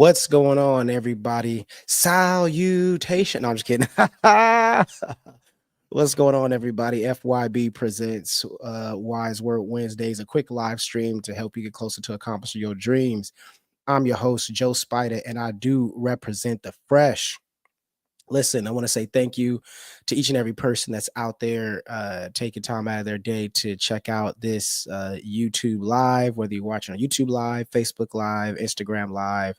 What's going on, everybody? Salutation. No, I'm just kidding. What's going on, everybody? FYB presents Wise Word Wednesdays, a quick live stream to help you get closer to accomplishing your dreams. I'm your host, Joe Spider, and I do represent the fresh. Listen, I want to say thank you to each and every person that's out there taking time out of their day to check out this YouTube live, whether you're watching on YouTube live, Facebook live, Instagram live,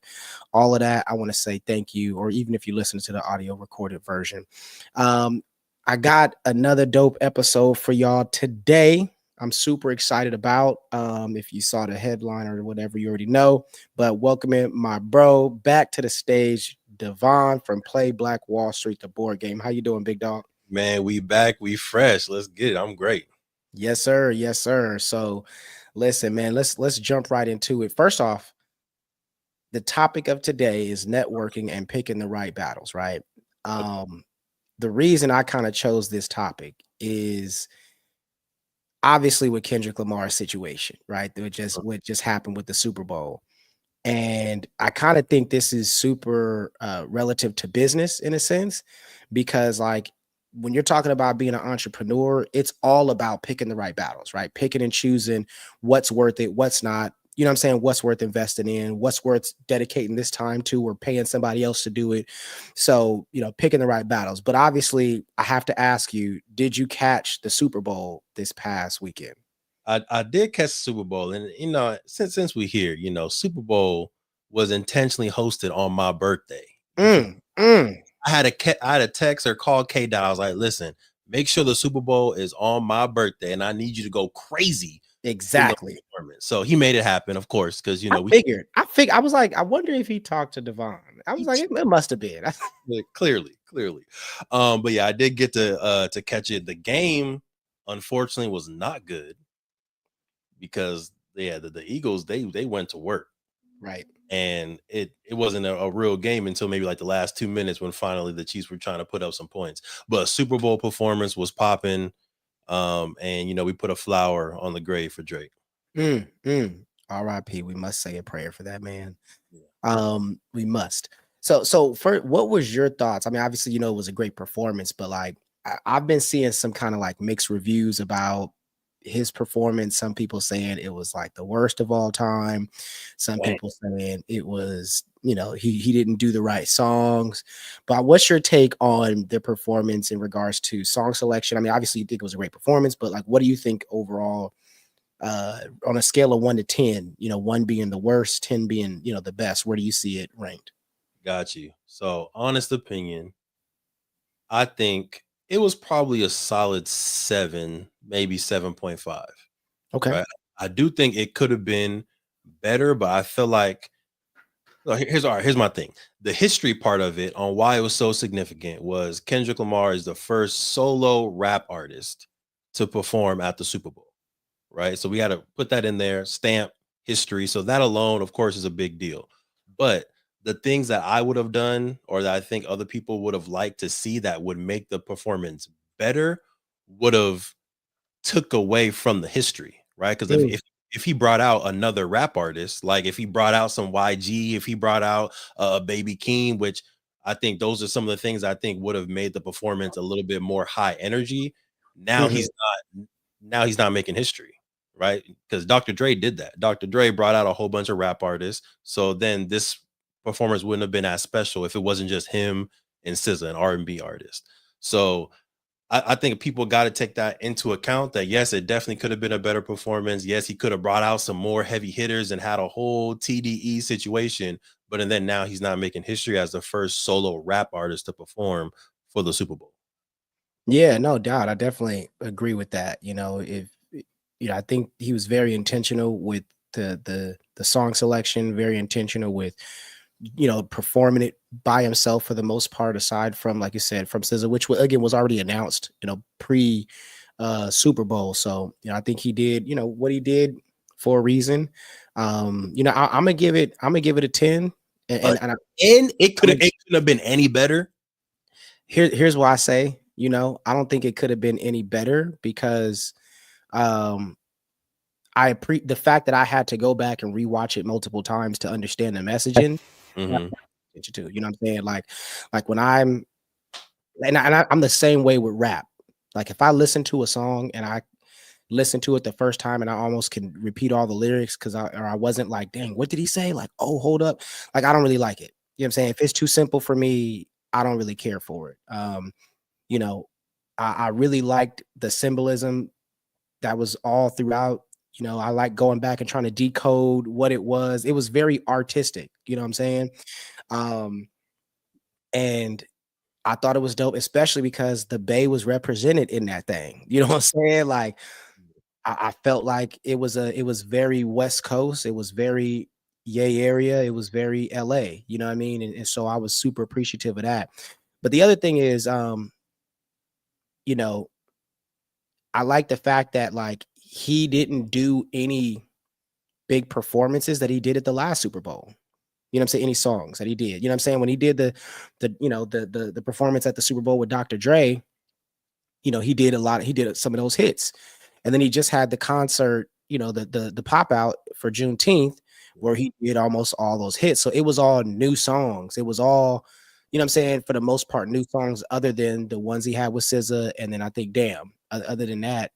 all of that. I want to say thank you, or even if you listen to the audio recorded version. Um, I got another dope episode for y'all today. I'm super excited about. If you saw the headline or whatever, you already know. But welcoming my bro back to the stage, Devon from Play Black Wall Street, the board game. How you doing, big dog? Man, we back, we fresh. Let's get it. I'm great. Yes, sir. Yes, sir. So, listen, man. Let's jump right into it. First off, the topic of today is networking and picking the right battles. Right. Um, the reason I kind of chose this topic is obviously with Kendrick Lamar's situation, right? What just happened with the Super Bowl. And I kind of think this is super relative to business in a sense, because like when you're talking about being an entrepreneur, it's all about picking the right battles, right? Picking and choosing what's worth it, what's not. You know what I'm saying? What's worth investing in, what's worth dedicating this time to, or paying somebody else to do it. So, picking the right battles. But obviously, I have to ask you, did you catch the Super Bowl this past weekend? I did catch the Super Bowl, and since we here, Super Bowl was intentionally hosted on my birthday. You feel? Mm, mm, I had a text or call K Dot. I was like, listen, make sure the Super Bowl is on my birthday, and I need you to go crazy in the exactly. tournament. So he made it happen, of course, because I figured. I was like, I wonder if he talked to Devon. I was like, it must have been. clearly. But yeah, I did get to catch it. The game, unfortunately, was not good because the Eagles they went to work, Right. and it wasn't a real game until maybe like the last 2 minutes when finally the Chiefs were trying to put up some points. But Super Bowl performance was popping, and we put a flower on the grave for Drake. R.I.P. We must say a prayer for that man. Yeah. We must. So for what was your thoughts? I mean, obviously, it was a great performance, but like I've been seeing some kind of like mixed reviews about his performance. Some people saying it was like the worst of all time. Some Dang. people saying it was, he didn't do the right songs. But what's your take on the performance in regards to song selection? I mean, obviously you think it was a great performance, but like what do you think overall on a scale of 1 to 10, 1 being the worst, 10 being, the best? Where do you see it ranked? Got you. So honest opinion, I think it was probably a solid 7, maybe 7.5. Okay. Right. I do think it could have been better, but I feel like here's my thing. The history part of it on why it was so significant was Kendrick Lamar is the first solo rap artist to perform at the Super Bowl. Right. So we got to put that in there, stamp history. So that alone, of course, is a big deal. But the things that I would have done or that I think other people would have liked to see that would make the performance better would have took away from the history, right? Because Mm, if he brought out another rap artist, like if he brought out some YG, if he brought out a Baby Keem, which I think those are some of the things I think would have made the performance a little bit more high energy. Now mhm. he's not making history, right? Because Dr. Dre did that. Dr. Dre brought out a whole bunch of rap artists, so then this performance wouldn't have been as special if it wasn't just him and SZA, an R&B artist. So I think people got to take that into account that yes, it definitely could have been a better performance. Yes, he could have brought out some more heavy hitters and had a whole TDE situation, but and then now he's not making history as the first solo rap artist to perform for the Super Bowl. Yeah, no doubt. I definitely agree with that. If I think he was very intentional with the song selection, very intentional with performing it by himself for the most part, aside from, like you said, from SZA, which again was already announced, pre Super Bowl. So, I think he did, what he did for a reason. I'm gonna give it a 10. And I'm a, it couldn't have been any better. here's why I say, I don't think it could have been any better because um the fact that I had to go back and rewatch it multiple times to understand the messaging. Mhm. Attention to, you know what I'm saying? Like when I'm the same way with rap. Like if I listen to a song and I listen to it the first time and I almost can repeat all the lyrics because I wasn't like, dang, what did he say? Like, oh, hold up. Like I don't really like it. You know what I'm saying? If it's too simple for me, I don't really care for it. You know, I really liked the symbolism that was all throughout. You know, I like going back and trying to decode what it was. It was very artistic, you know what I'm saying? Um, and I thought it was dope, especially because the Bay was represented in that thing. You know what I'm saying? Like I felt like it was very West Coast. It was very Yay area. It was very LA. You know what I mean? And so I was super appreciative of that. But the other thing is, you know, I like the fact that like he didn't do any big performances that he did at the last Super Bowl. You know what I'm saying? Any songs that he did. You know what I'm saying? When he did the performance at the Super Bowl with Dr. Dre, you know, he did some of those hits. And then he just had the concert, you know, the pop out for Juneteenth, where he did almost all those hits. So it was all new songs. It was all, you know what I'm saying, for the most part, new songs other than the ones he had with SZA. And then I think Damn. Other than that,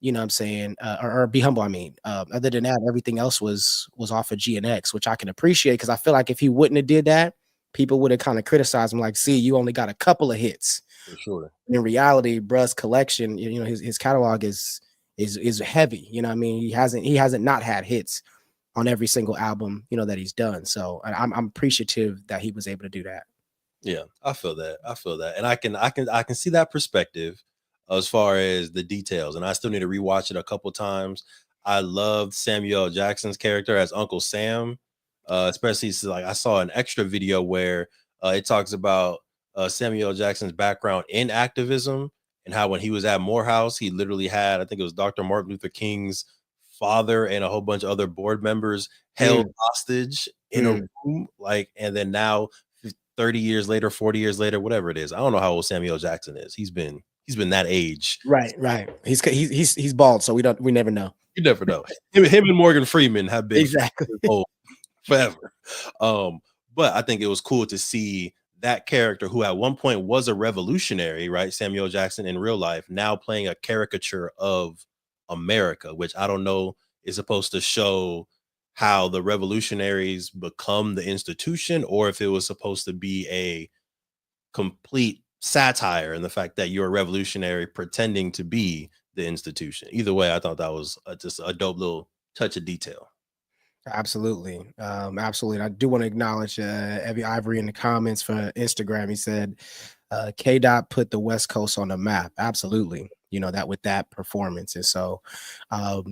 you know what I'm saying, or Be Humble, I mean. Other than that, everything else was off of GNX, which I can appreciate because I feel like if he wouldn't have did that, people would have kind of criticized him, like, see, you only got a couple of hits. For sure. In reality, bruh's collection, you know, his catalog is heavy. You know what I mean? He hasn't not had hits on every single album, you know, that he's done. So I'm appreciative that he was able to do that. Yeah, I feel that. I feel that. And I can see that perspective as far as the details. And I still need to rewatch it a couple times. I loved Samuel L. Jackson's character as Uncle Sam. Especially like I saw an extra video where it talks about Samuel L. Jackson's background in activism and how when he was at Morehouse, he literally had, I think it was Dr. Martin Luther King's father and a whole bunch of other board members held Mm, hostage in a mm. room. Like, and then now 30 years later, 40 years later, whatever it is. I don't know how old Samuel Jackson is. He's been that age. Right, right. He's bald, so we never know. You never know. Him and Morgan Freeman have been Exactly. old forever. Um, but I think it was cool to see that character who at one point was a revolutionary, right? Samuel Jackson in real life, now playing a caricature of America, which I don't know is supposed to show how the revolutionaries become the institution, or if it was supposed to be a complete satire and the fact that you're a revolutionary pretending to be the institution. Either way, I thought that was just a dope little touch of detail. Absolutely. Absolutely. And I do want to acknowledge Evie Ivory in the comments for Instagram. He said, K Dot put the West Coast on the map. Absolutely. You know, that with that performance. And so,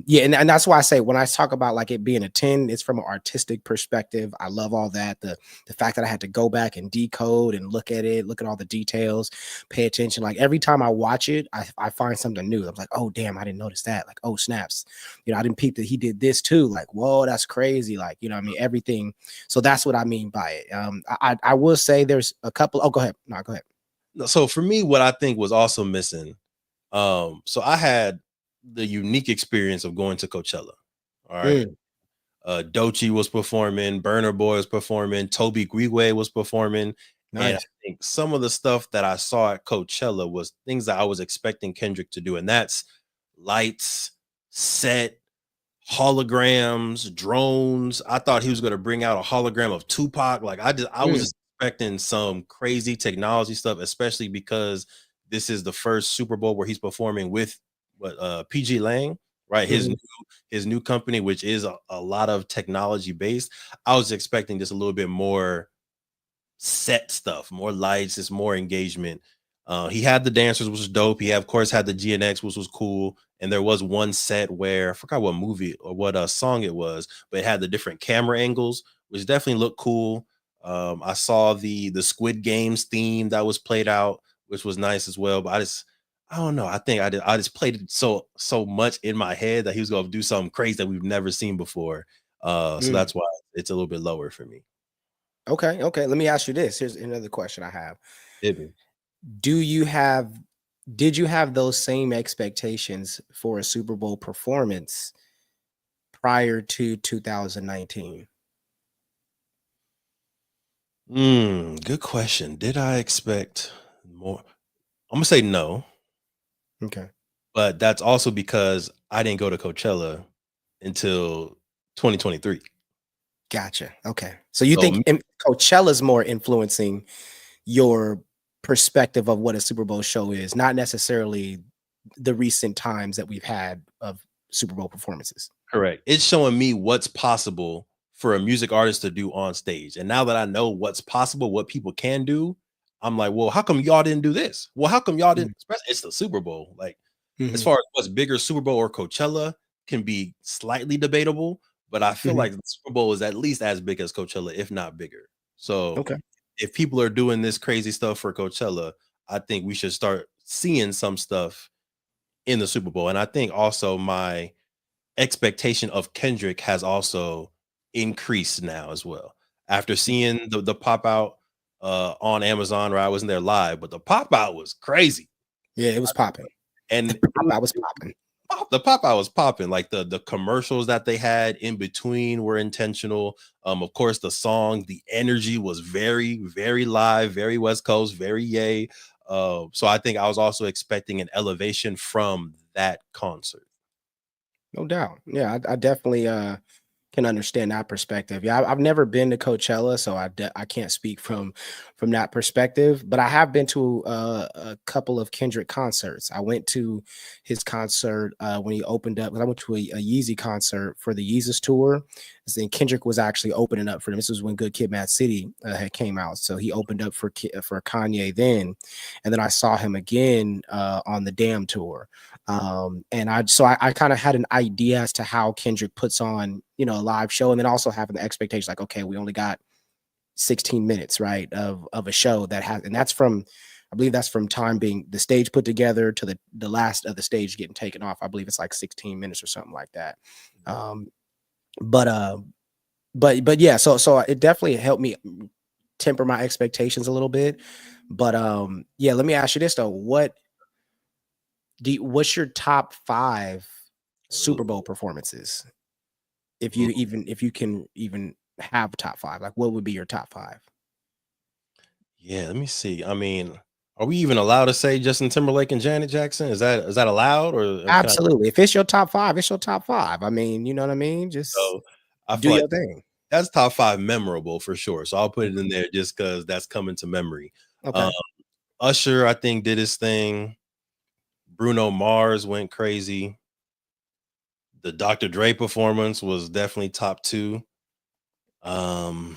yeah, and that's why I say when I talk about like it being a 10, it's from an artistic perspective. I love all that. The fact that I had to go back and decode and look at it, look at all the details, pay attention. Like every time I watch it, I find something new. I'm like, oh damn, I didn't notice that. Like, oh snaps. You know, I didn't peep that he did this too. Like, whoa, that's crazy. Like, you know, I mean, everything. So that's what I mean by it. I will say there's a couple. Oh, go ahead. No, go ahead. So for me, what I think was also missing, so I had the unique experience of going to Coachella. All right. Mm, Doechii was performing, Burner Boy was performing, Toby Grigwe was performing. And I nice. think some of the stuff that I saw at Coachella was things that I was expecting Kendrick to do. And that's lights, set, holograms, drones. I thought he was going to bring out a hologram of Tupac. Like I was Mm, just expecting some crazy technology stuff, especially because this is the first Super Bowl where he's performing with what PG Lang, right? His mhm. new his new company, which is a lot of technology based. I was expecting just a little bit more set stuff, more lights, it's more engagement. He had the dancers, which was dope. He, of course, had the GNX, which was cool. And there was one set where I forgot what movie or what song it was, but it had the different camera angles, which definitely looked cool. I saw the Squid Games theme that was played out, which was nice as well. But I don't know. I think I just played it so much in my head that he was going to do something crazy that we've never seen before. So Mm. that's why it's a little bit lower for me. Okay, okay. Let me ask you this. Here's another question I have. Hit me. Do you have did you have those same expectations for a Super Bowl performance prior to 2019? Good question. Did I expect more? I'm gonna say no, Okay. but that's also because I didn't go to Coachella until 2023. Gotcha. Okay. So you So think Coachella's more influencing your perspective of what a Super Bowl show is, not necessarily the recent times that we've had of Super Bowl performances. correct. It's showing me what's possible for a music artist to do on stage. And now that I know what's possible, what people can do, I'm like, well, how come y'all didn't do this? Well, how come y'all didn't? It's the Super Bowl. Like, as Mhm, far as what's bigger, Super Bowl or Coachella can be slightly debatable, but I feel mhm. like the Super Bowl is at least as big as Coachella, if not bigger. So Okay. if people are doing this crazy stuff for Coachella, I think we should start seeing some stuff in the Super Bowl. And I think also my expectation of Kendrick has also increased now as well. After seeing the pop out on Amazon, where I wasn't there live, but the pop out was crazy. Yeah, it was popping. And I was popping. the pop out was popping. Like the commercials that they had in between were intentional. Of course, the song, the energy was very, very live, very West Coast, very yay. So I think I was also expecting an elevation from that concert. No doubt. Yeah, I definitely can understand that perspective. Yeah, I've never been to Coachella, so I can't speak from that perspective. But I have been to a couple of Kendrick concerts. I went to his concert when he opened up. I went to a Yeezy concert for the Yeezus tour. And Kendrick was actually opening up for them. This was when Good Kid, Mad City had came out, so he opened up for Kanye then, and then I saw him again on the Damn tour. And I kind of had an idea as to how Kendrick puts on, a live show, and then also having the expectation like, okay, we only got 16 minutes, right, of a show that has, and that's from, I believe that's from time being the stage put together to the last of the stage getting taken off. I believe it's like 16 minutes or something like that. Um, but but yeah, so it definitely helped me temper my expectations a little bit. But yeah, let me ask you this though: what's your top five Super Bowl Ooh. performances? Mm. If you can even have top five, like what would be your top five? Yeah, let me see. I mean, are we even allowed to say Justin Timberlake and Janet Jackson? Is that allowed, or can I? Absolutely. If it's your top five, it's your top five. I mean, you know what I mean? Just So I do feel like your thing. that's top five memorable for sure. So I'll put Mm, it in there just because that's coming to memory. Um, okay. Usher, I think, did his thing. Bruno Mars went crazy. The Dr. Dre performance was definitely top two. Um,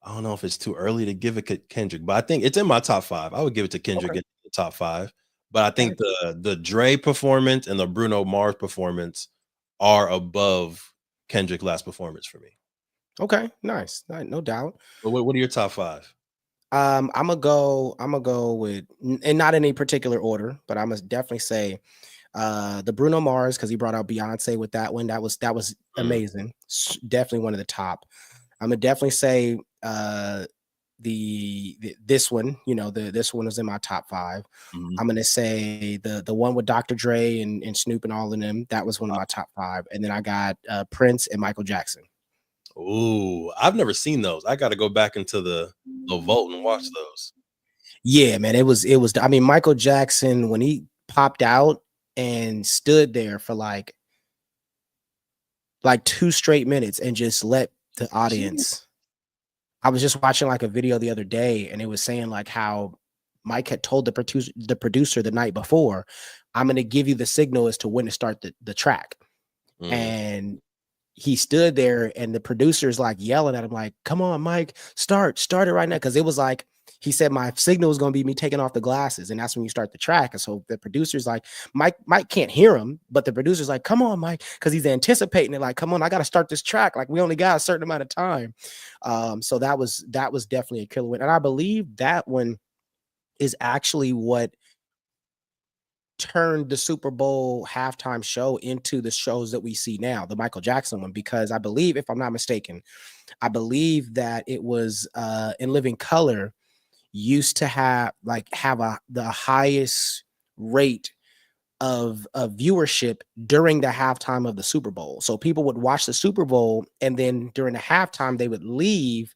I don't know if it's too early to give it to Kendrick, but I think it's in my top five. I would give it to Kendrick Okay. in the top five. But I think Gotcha. the Dre performance and the Bruno Mars performance are above Kendrick last performance for me. Okay. Nice. No doubt. But what are your top five? I'm gonna go with and not in any particular order, but I must definitely say the Bruno Mars because he brought out Beyonce with that one. That was Mm, amazing. Definitely one of the top. I'm gonna definitely say this one, this one is in my top five. mhm. I'm gonna say the one with Dr. Dre and Snoop and all of them. That was one of my top five, and then I got Prince and Michael Jackson. Ooh, I've never seen those. I got to go back into the vault and watch those. Yeah, man, it was. I mean, Michael Jackson when he popped out and stood there for like 2 straight minutes and just let the Jeez. audience. I was just watching like a video the other day, and it was saying like how Mike had told the producer the night before, "I'm going to give you the signal as to when to start the track." Mm. And he stood there and the producer's like yelling at him like, "Come on, Mike, start it right now." Because it was like he said my signal is going to be me taking off the glasses, and that's when you start the track. And so the producer's like, Mike can't hear him, but the producer's like, "Come on, Mike," because he's anticipating it, like, "Come on, I got to start this track, like we only got a certain amount of time." So that was definitely a killer win. And I believe that one is actually what turned the Super Bowl halftime show into the shows that we see now, the Michael Jackson one, because I believe, if I'm not mistaken, I believe that it was In Living Color used to have the highest rate of viewership during the halftime of the Super Bowl. So people would watch the Super Bowl and then during the halftime they would leave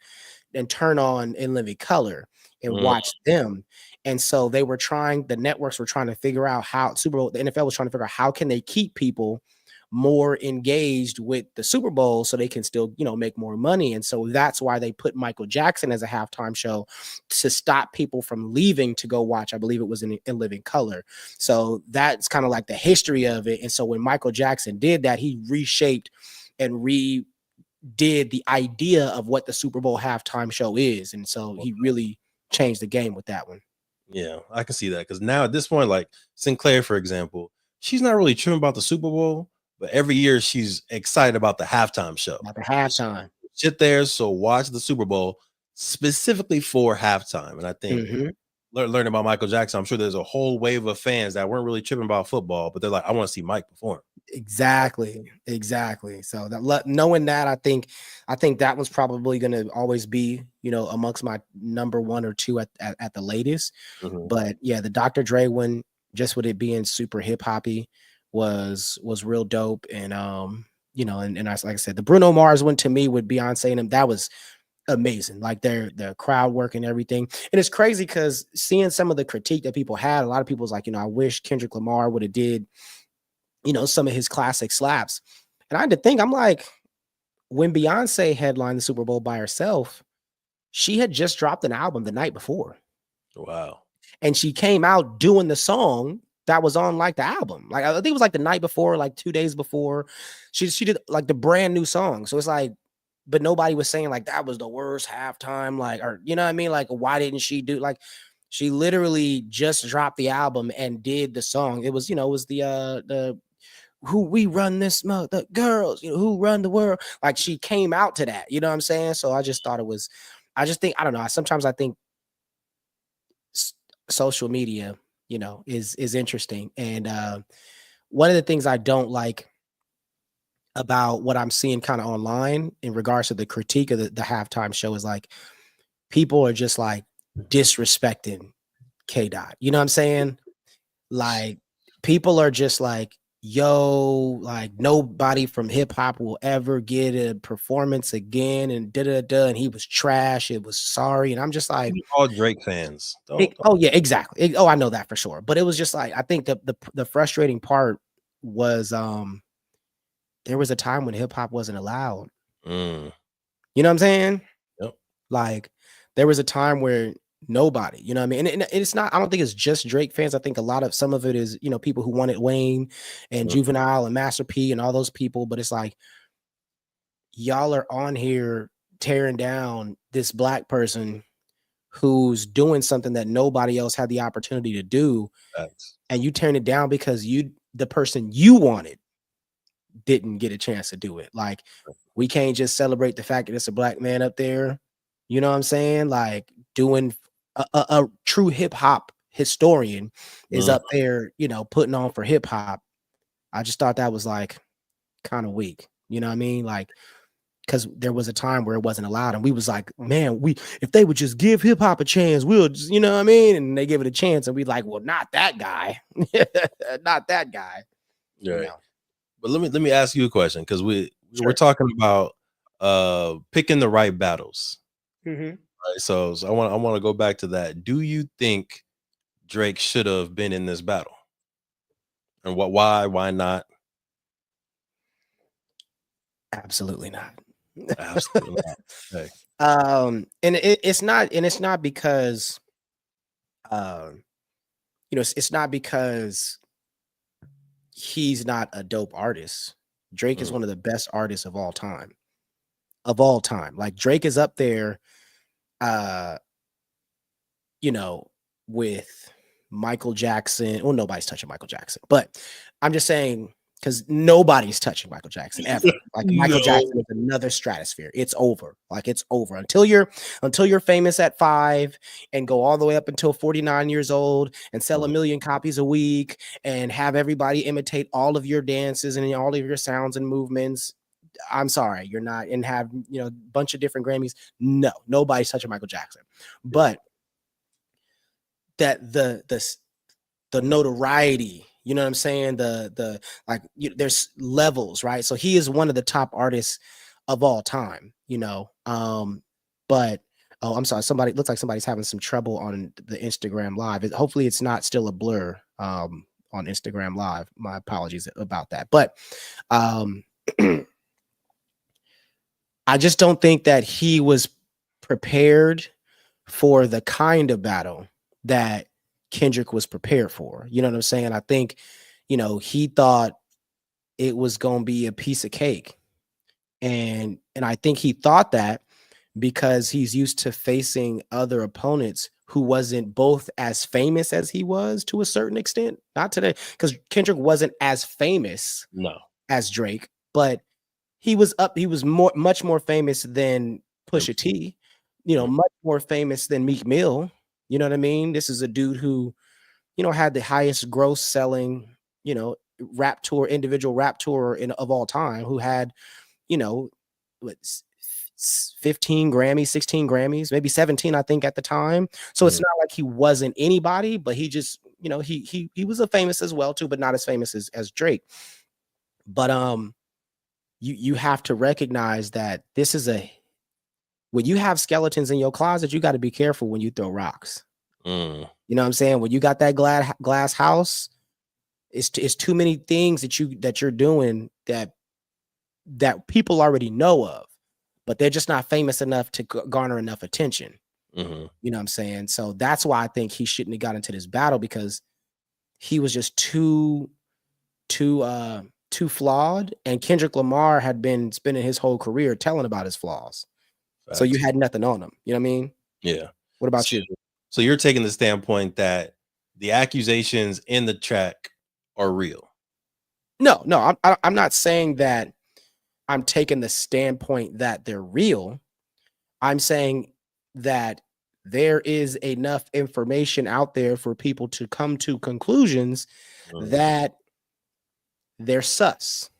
and turn on In Living Color and Mm, watch them. And so the networks were trying to figure out how Super Bowl, the NFL was trying to figure out how can they keep people more engaged with the Super Bowl so they can still, make more money. And so that's why they put Michael Jackson as a halftime show to stop people from leaving to go watch. I believe it was in Living Color. So that's kind of like the history of it. And so when Michael Jackson did that, he reshaped and redid the idea of what the Super Bowl halftime show is. And so he really changed the game with that one. yeah, I can see that because now at this point, like Sinclair, for example, she's not really tripping about the Super Bowl, but every year she's excited about the halftime show. At the So she halftime. sit there, so watch the Super Bowl specifically for halftime. And I think Mhm. learning about Michael Jackson, I'm sure there's a whole wave of fans that weren't really tripping about football, but they're like, I want to see Mike perform. Exactly, exactly. So knowing that, I think that was probably going to always be, amongst my number one or two at the latest. Mhm. But yeah, the Dr. Dre one, just with it being super hip hoppy, was real dope. And and like I said, the Bruno Mars one to me with Beyonce and them, that was amazing. Like their crowd work and everything. And it's crazy because seeing some of the critique that people had, a lot of people was like, I wish Kendrick Lamar would have did some of his classic slaps. And I had to think, I'm like, when Beyonce headlined the Super Bowl by herself, she had just dropped an album the night before. Wow. And she came out doing the song that was on like the album. Like I think it was like the night before, like 2 days before. She did like the brand new song. So it's like, but nobody was saying like that was the worst halftime, like, or you know what I mean? Like, why didn't she do like she literally just dropped the album and did the song. It was, it was the who we run this the girls, who run the world. Like she came out to that, you know what I'm saying? So I just thought I just think, I don't know. Sometimes I think s- social media, is interesting. And one of the things I don't like about what I'm seeing kind of online in regards to the critique of the halftime show is like people are just like disrespecting K Dot. You know what I'm saying? Like people are just like, yo, like nobody from hip hop will ever get a performance again, and da da da. And he was trash. It was sorry. And I'm just like, All Drake fans. Don't oh yeah, exactly. Oh, I know that for sure. But it was just like I think the frustrating part was there was a time when hip hop wasn't allowed. mm, You know what I'm saying? yep. Like there was a time where nobody, you know what I mean? And it's not, I don't think it's just Drake fans. I think a lot of some of it is, people who wanted Wayne and Mm, Juvenile and Master P and all those people. But it's like, y'all are on here tearing down this black person who's doing something that nobody else had the opportunity to do. facts. And you tearing it down because the person you wanted didn't get a chance to do it. Like, we can't just celebrate the fact that it's a black man up there. You know what I'm saying? Like doing a true hip hop historian is Mm, up there, putting on for hip hop. I just thought that was like kind of weak. You know what I mean? Like, because there was a time where it wasn't allowed, and we was like, man, if they would just give hip hop a chance, we'll just, you know what I mean? And they give it a chance, and we like, well, not that guy, not that guy, you right. know. But let me ask you a question because we're Sure. talking about picking the right battles. Hmm. Right. So I want to go back to that. Do you think Drake should have been in this battle? And why not? Absolutely not. Absolutely not. Okay. And it's not because um, it's not because he's not a dope artist. Drake is Mm, one of the best artists of all time. Of all time. Like Drake is up there, uh, you know, with Michael Jackson. Well, nobody's touching Michael Jackson, but I'm just saying because nobody's touching Michael Jackson ever. Like Michael no. Jackson is another stratosphere. It's over. Like it's over until you're famous at 5 and go all the way up until 49 years old and sell a Mm, million copies a week and have everybody imitate all of your dances and all of your sounds and movements. I'm sorry, you're not, and have a bunch of different Grammys. No, nobody's touching Michael Jackson. yeah. But that the notoriety, you know what I'm saying? The like there's levels, right? So he is one of the top artists of all time, but Oh, I'm sorry. Somebody looks like somebody's having some trouble on the Instagram live. Hopefully, it's not still a blur on Instagram live. My apologies about that. But um, I just don't think that he was prepared for the kind of battle that Kendrick was prepared for. You know what I'm saying? I think, he thought it was going to be a piece of cake. And I think he thought that because he's used to facing other opponents who wasn't both as famous as he was to a certain extent. Not today, because Kendrick wasn't as famous No. as Drake, but he was much more famous than Pusha T, Mm, much more famous than Meek Mill. You know what I mean? This is a dude who, had the highest gross selling, individual rap tour of all time, who had, you know, what 15 Grammys, 16 Grammys, maybe 17, I think, at the time. So it's mm, not like he wasn't anybody, but he just, he was a famous as well too, but not as famous as Drake. But you have to recognize that this is when you have skeletons in your closet, you got to be careful when you throw rocks. mm, You know what I'm saying? When you got that glass house, it's too many things that you're doing that people already know of, but they're just not famous enough to garner enough attention. mhm. You know what I'm saying? So that's why I think he shouldn't have got into this battle, because he was just too flawed, and Kendrick Lamar had been spending his whole career telling about his flaws. So you Facts. had nothing on him. You know what I mean? Yeah. What about So you? so you're taking the standpoint that the accusations in the track are real. No, no, I'm not saying that I'm taking the standpoint that they're real. I'm saying that there is enough information out there for people to come to conclusions Mm, that they're sus.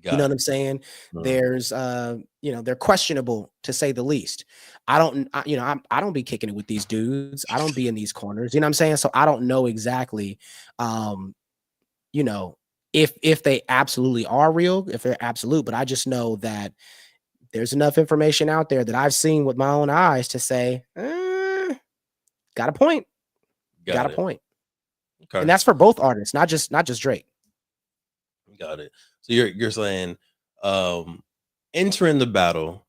You know got what it. I'm saying? Mm, They're questionable, to say the least. I don't be kicking it with these dudes. I don't be in these corners. You know what I'm saying? So I don't know exactly, um, you know, if they absolutely are real, if they're absolute. But I just know that there's enough information out there that I've seen with my own eyes to say, got a point, got got a it. point. And Okay. that's for both artists, not just Drake. Got it. So you're saying um entering the battle,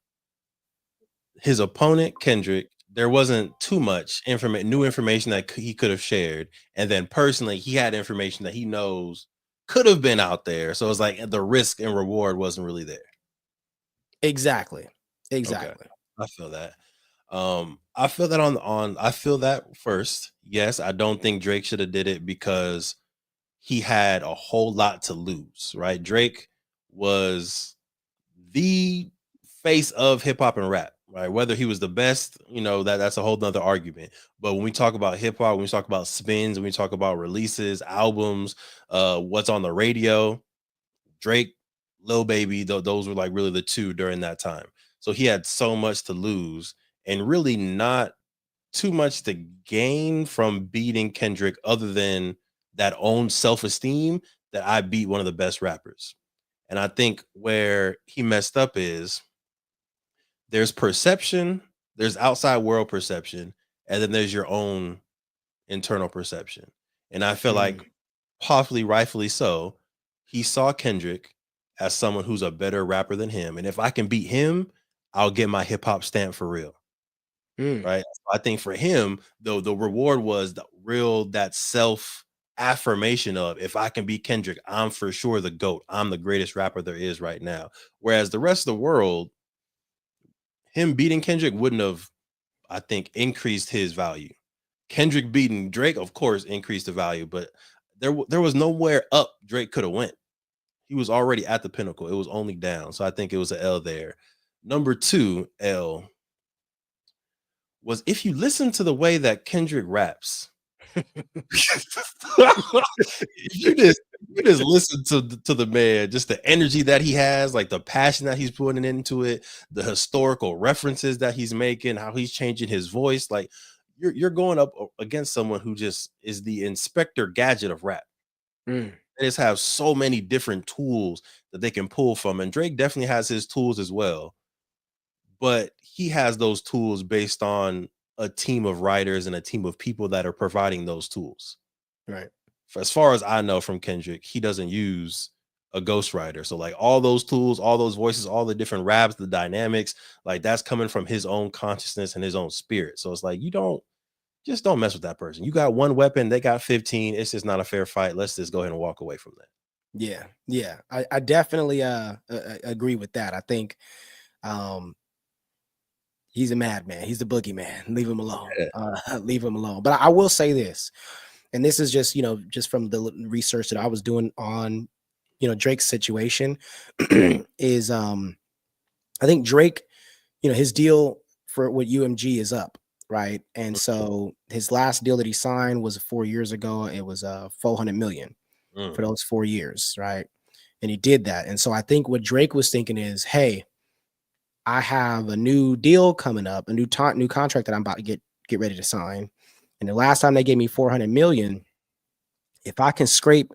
his opponent Kendrick, there wasn't too much new information that he could have shared, and then personally he had information that he knows could have been out there. So it's like the risk and reward wasn't really there. Exactly. Okay. Exactly. I feel that. I feel that I feel that first. Yes, I don't think Drake should have did it because he had a whole lot to lose, right? Drake was the face of hip hop and rap, right? Whether he was the best, that's a whole nother argument. But when we talk about hip hop, when we talk about spins, when we talk about releases, albums, what's on the radio, Drake, Lil Baby, those were like really the two during that time. So he had so much to lose and really not too much to gain from beating Kendrick other than that own self-esteem that I beat one of the best rappers. And I think where he messed up is there's perception, there's outside world perception, and then there's your own internal perception. And I feel like Mm, possibly rightfully so, he saw Kendrick as someone who's a better rapper than him. And if I can beat him, I'll get my hip hop stamp for real. mm, Right. I think for him, though, the reward was that self affirmation of if I can beat Kendrick, I'm for sure the GOAT. I'm the greatest rapper there is right now. Whereas the rest of the world, him beating Kendrick wouldn't have, I think, increased his value. Kendrick beating Drake, of course, increased the value, but there was nowhere up Drake could have went. He was already at the pinnacle. It was only down. So I think it was an L there. Number two, L was if you listen to the way that Kendrick raps, you just listen to the man, just the energy that he has, like the passion that he's putting into it, the historical references that he's making, how he's changing his voice. Like you're going up against someone who just is the Inspector Gadget of rap. mm, They just have so many different tools that they can pull from, and Drake definitely has his tools as well. But he has those tools based on a team of writers and a team of people that are providing those tools. Right. As far as I know from Kendrick, he doesn't use a ghostwriter. So like all those tools, all those voices, all the different raps, the dynamics, like that's coming from his own consciousness and his own spirit. So it's like you don't mess with that person. You got one weapon, they got 15. It's just not a fair fight. Let's just go ahead and walk away from that. Yeah. Yeah. I definitely agree with that. I think um he's a madman. He's the boogeyman. Leave him alone. Yeah. Leave him alone. But I will say this, and this is just, just from the research that I was doing on, Drake's situation is I think Drake, his deal for with UMG is up, right? And so his last deal that he signed was 4 years ago. It was 400 million for Mm, those 4 years, right? And he did that. And so I think what Drake was thinking is, hey, I have a new deal coming up, a new contract that I'm about to get ready to sign. And the last time they gave me 400 million, if I can scrape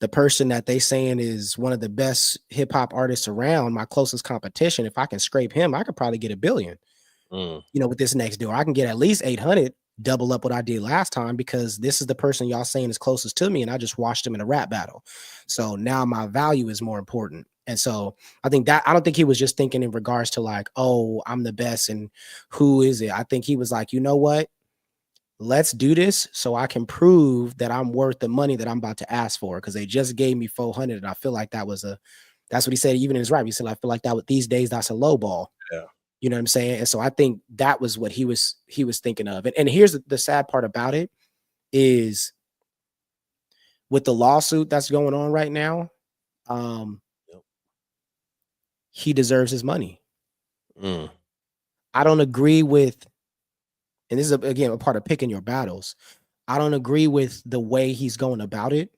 the person that they saying is one of the best hip hop artists around, my closest competition, if I can scrape him, I could probably get 1 billion, mm, with this next deal. I can get at least 800, double up what I did last time, because this is the person y'all saying is closest to me. And I just watched him in a rap battle. So now my value is more important. And so I think that I don't think he was just thinking in regards to like, oh, I'm the best and who is it? I think he was like, you know what? Let's do this so I can prove that I'm worth the money that I'm about to ask for. Cause they just gave me 400. And I feel like that's what he said, even in his rap. He said, I feel like that with these days, that's a low ball. yeah. You know what I'm saying? And so I think that was what he was thinking of. And here's the sad part about it is with the lawsuit that's going on right now, um, Yep. he deserves his money. Mm, I don't agree with, and this is again a part of picking your battles. I don't agree with the way he's going about it,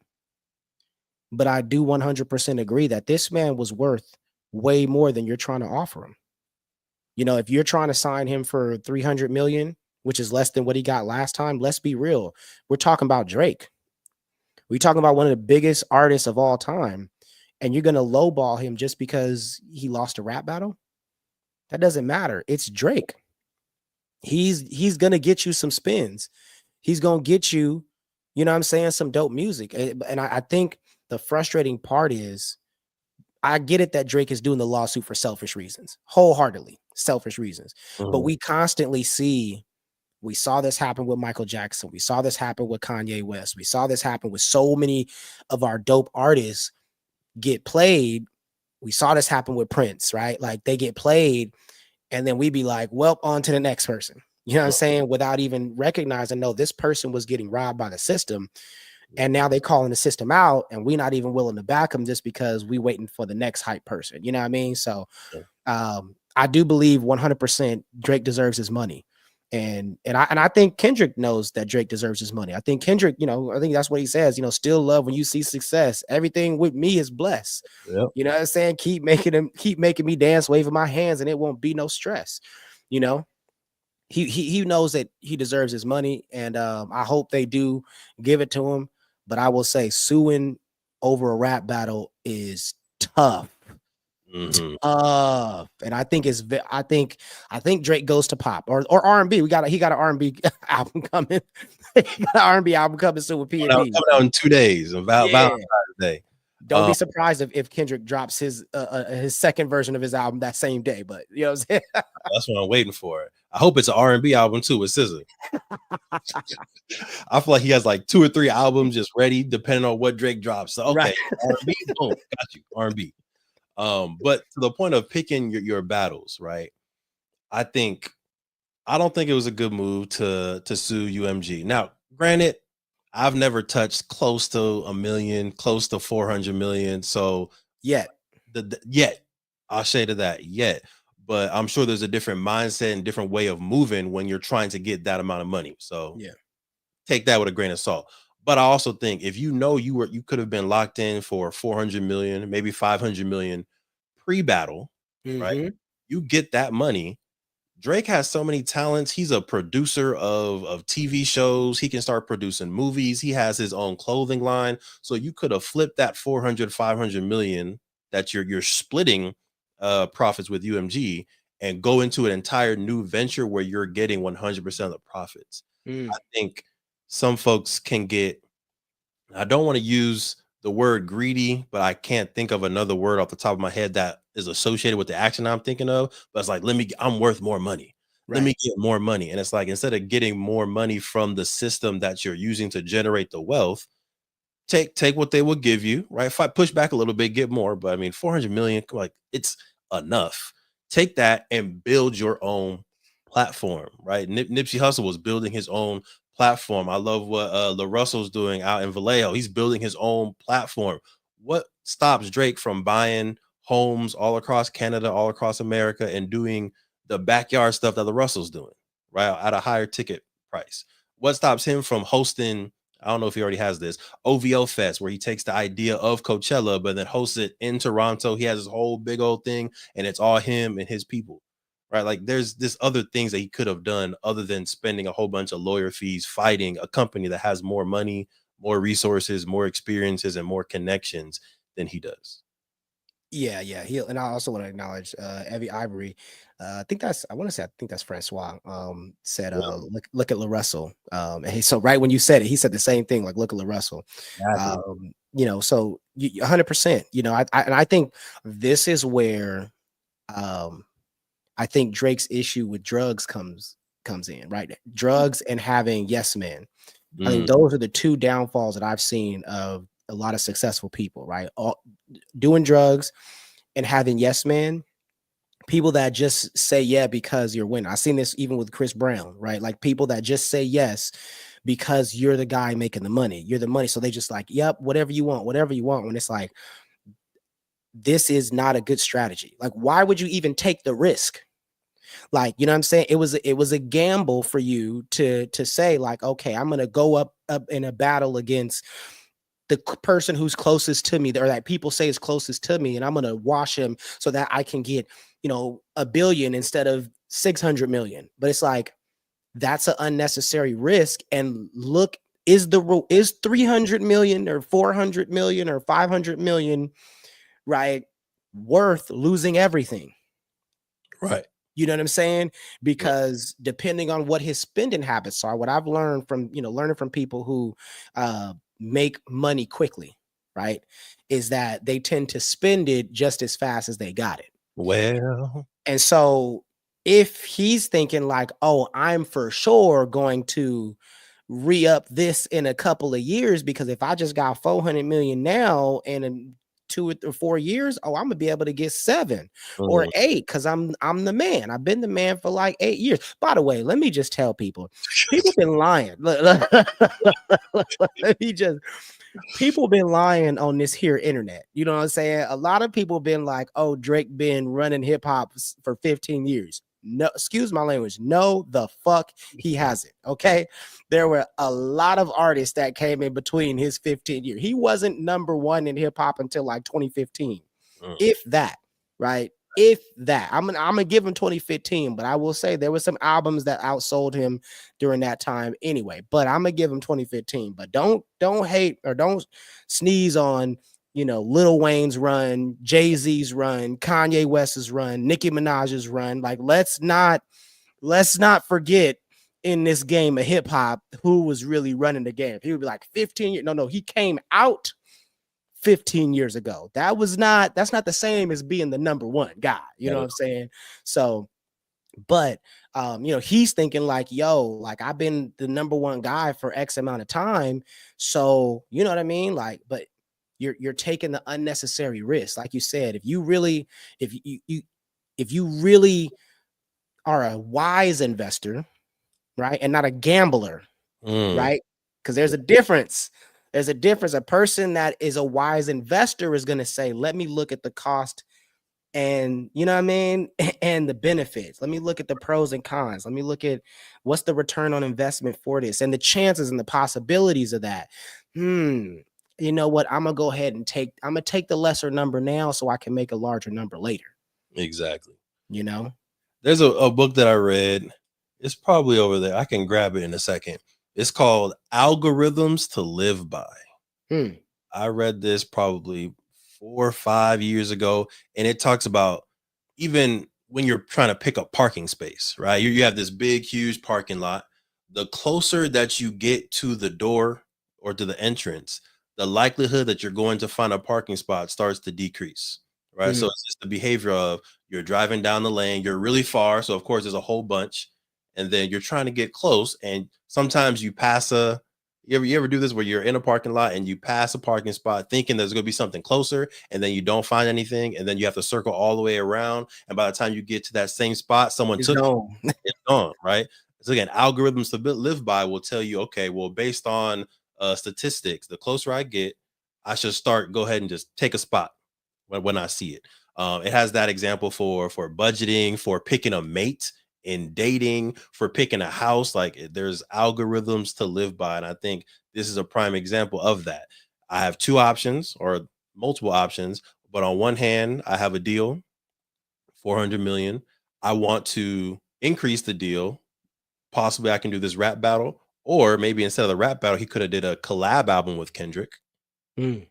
but I do 100% agree that this man was worth way more than you're trying to offer him. If you're trying to sign him for 300 million, which is less than what he got last time, let's be real. We're talking about Drake. We're talking about one of the biggest artists of all time. And you're going to lowball him just because he lost a rap battle? That doesn't matter. It's Drake. He's going to get you some spins. He's going to get you, what I'm saying, some dope music. And I think the frustrating part is I get it that Drake is doing the lawsuit for selfish reasons, wholeheartedly selfish reasons. But mhm, we constantly we saw this happen with Michael Jackson. We saw this happen with Kanye West. We saw this happen with so many of our dope artists get played. We saw this happen with Prince, right? Like they get played and then we be like, well, on to the next person. You know what I'm mm, saying? Without even recognizing, no, this person was getting robbed by the system. yeah, And now they calling the system out and we not even willing to back them just because we waiting for the next hype person. You know what I mean? So yeah. I do believe 100% Drake deserves his money. And I think Kendrick knows that Drake deserves his money. I think Kendrick, I think that's what he says, still love when you see success. Everything with me is blessed. Yep. You know what I'm saying? Keep making me dance, waving my hands, and it won't be no stress. You know, he knows that he deserves his money, and I hope they do give it to him. But I will say, suing over a rap battle is tough. Mhm. And I think I think Drake goes to pop or R&B. He got an R&B album coming. He got an R&B album coming soon with P and D. Coming out in 2 days, on Yeah. Valentine's Day. Don't be surprised if Kendrick drops his second version of his album that same day. But you know what I'm saying? That's what I'm waiting for. I hope it's an R&B album too with SZA. I feel like he has like 2 or 3 albums just ready, depending on what Drake drops. So Right. okay, R&B, boom, got you, R&B. But to the point of picking your battles, right? I think I don't think it was a good move to sue UMG. Now, granted, I've never touched close to a million, close to 400 million. So Yet. yet, I'll say to that yet, but I'm sure there's a different mindset and different way of moving when you're trying to get that amount of money. So Yeah. take that with a grain of salt. But I also think if you could have been locked in for 400 million, maybe 500 million pre-battle, right? Mm-hmm. You get that money. Drake has so many talents. He's a producer of TV shows. He can start producing movies. He has his own clothing line. So you could have flipped that 400, 500 million that you're splitting profits with UMG and go into an entire new venture where you're getting 100% of the profits. Mm, I think some folks can get, I don't want to use the word greedy, but I can't think of another word off the top of my head that is associated with the action I'm thinking of. But it's like, I'm worth more money. Let me right. get more money. And it's like, instead of getting more money from the system that you're using to generate the wealth, take what they will give you, right? If I push back a little bit, get more, but I mean 400 million, like, it's enough. Take that and build your own platform, right? Nipsey Hussle was building his own platform. I love what La Russell's doing out in Vallejo. He's building his own platform. What stops Drake from buying homes all across Canada, all across America, and doing the backyard stuff that La Russell's doing, right? At a higher ticket price. What stops him from hosting, I don't know if he already has this, OVO Fest, where he takes the idea of Coachella, but then hosts it in Toronto. He has this whole big old thing, and it's all him and his people, right? Like, there's this other things that he could have done other than spending a whole bunch of lawyer fees fighting a company that has more money, more resources, more experiences, and more connections than he does. Yeah, yeah. He and I also want to acknowledge Evie Ivory. I think that's I want to say I think that's Francois. Said Yeah, look at La Russell. And so right when you said it, he said the same thing. Like look at La Russell. exactly. So 100%. And I think this is where um I think Drake's issue with drugs comes in, right? Drugs and having yes men. I think Mm, those are the two downfalls that I've seen of a lot of successful people, right? All doing drugs and having yes men, people that just say yeah because you're winning. I've seen this even with Chris Brown, right? Like people that just say yes because you're the guy making the money. You're the money. So they just like, yep, whatever you want, whatever you want. When it's like, this is not a good strategy. Like, why would you even take the risk? Like, you know what I'm saying? It was a gamble for you to say, like, okay, I'm gonna go up in a battle against the person who's closest to me, or that people say is closest to me, and I'm gonna wash him so that I can get, a billion instead of 600 million. But it's like that's an unnecessary risk. And look, is 300 million or 400 million or 500 million, right, worth losing everything? right. You know what I'm saying? Right. Because depending on what his spending habits are, what I've learned from, learning from people who make money quickly, right, is that they tend to spend it just as fast as they got it. Well, And so if he's thinking like, oh, I'm for sure going to re-up this in a couple of years, because if I just got 400 million now and in 2 or 4 years, oh, I'm gonna be able to get 7 or mhm. 8 because I'm the man. I've been the man for like 8 years. By the way, let me just tell people been lying. Let me just people been lying on this here internet. You know what I'm saying? A lot of people been like, "Oh, Drake been running hip hop for 15 years." No, excuse my language. No, the fuck he hasn't. Okay, there were a lot of artists that came in between his 15 years. He wasn't number one in hip hop until like 2015, Mm, if that. Right? If that. I'm gonna give him 2015, but I will say there were some albums that outsold him during that time anyway. But I'm gonna give him 2015. But don't hate or don't sneeze on Lil Wayne's run, Jay-Z's run, Kanye West's run, Nicki Minaj's run. Like let's not forget in this game of hip hop who was really running the game. He would be like 15 years. No, he came out 15 years ago. That's not the same as being the number one guy. You know not what at I'm saying? So but he's thinking like, yo, like I've been the number one guy for X amount of time. So you know what I mean? Like, but you're taking the unnecessary risk. Like you said, if if you really are a wise investor, right, and not a gambler, all. Mm, right? Because there's a difference. There's a difference. A person that is a wise investor is going to say, let me look at the cost and you know what I mean, and the benefits. Let me look at the pros and cons. Let me look at what's the return on investment for this and the chances and the possibilities of that. You know what? I'm gonna take the lesser number now so I can make a larger number later. exactly. You know? There's a book that I read. It's probably over there. I can grab it in a second. It's called Algorithms to Live By. Hmm. I read this probably 4 or 5 years ago, and it talks about even when you're trying to pick up parking space, right? You have this big, huge parking lot. The closer that you get to the door or to the entrance, the likelihood that you're going to find a parking spot starts to decrease, right? So Mm, it's just the behavior of you're driving down the lane, you're really far. So, of course, there's a whole bunch. And then you're trying to get close. And sometimes you pass a, you ever do this where you're in a parking lot and you pass a parking spot thinking there's going to be something closer and then you don't find anything and then you have to circle all the way around and by the time you get to that same spot someone it's took it, gone. it's gone, right? So again, algorithms to live by will tell you, okay, well, based on statistics, the closer I get, I should start go ahead and just take a spot when I see it. It has that example for budgeting, for picking a mate in dating, for picking a house. Like there's algorithms to live by, and I think this is a prime example of that. I have two options or multiple options, but on one hand, I have a deal, 400 million. I want to increase the deal. Possibly I can do this rap battle, or maybe instead of the rap battle, he could have did a collab album with Kendrick. Mm,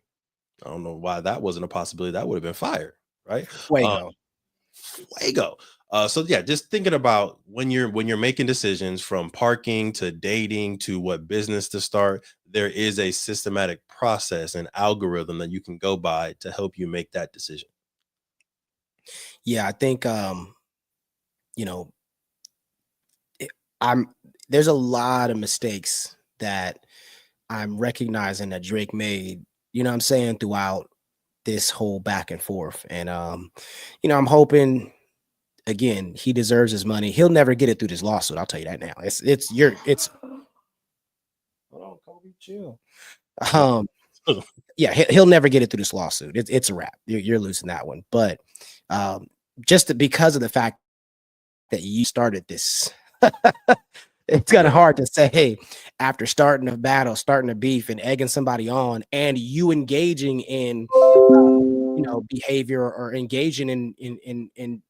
I don't know why that wasn't a possibility. That would have been fire, right? Um, fuego. Fuego. So yeah, just thinking about when you're making decisions from parking to dating to what business to start, there is a systematic process and algorithm that you can go by to help you make that decision. Yeah, I think you know, it, I'm there's a lot of mistakes that I'm recognizing that Drake made, you know what I'm saying, throughout this whole back and forth. And I'm hoping again, he deserves his money. He'll never get it through this lawsuit. I'll tell you that now. It's hold on, Kobe, chill. No. Um, yeah, he'll never get it through this lawsuit. It's a wrap. You're losing that one. But um, because of the fact that you started this, it's kind Yeah. of hard to say, hey, after starting a battle, starting a beef, and egging somebody on, and you engaging in behavior or engaging in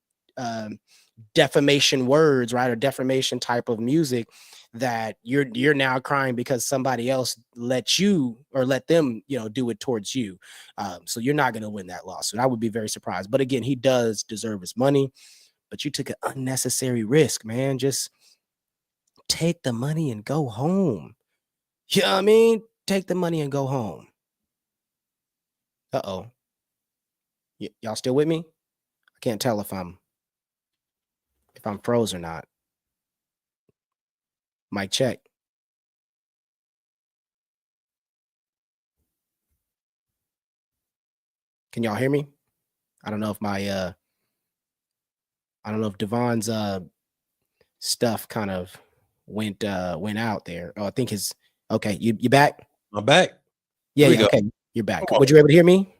defamation words, right, or defamation type of music, that you're now crying because somebody else let you or let them do it towards you. So you're not going to win that lawsuit. I would be very surprised, but again, he does deserve his money. But you took an unnecessary risk, man. Just take the money and go home. You know what I mean? Take the money and go home. Uh-oh. Y'all still with me? I can't tell if I'm froze or not. Mic check. Can y'all hear me? I don't know if my I don't know if Devon's stuff kind of went out there. Oh, I think his okay, you back? I'm back. Yeah, Here we yeah, go. okay. You're back. Come on. Would you able to hear me?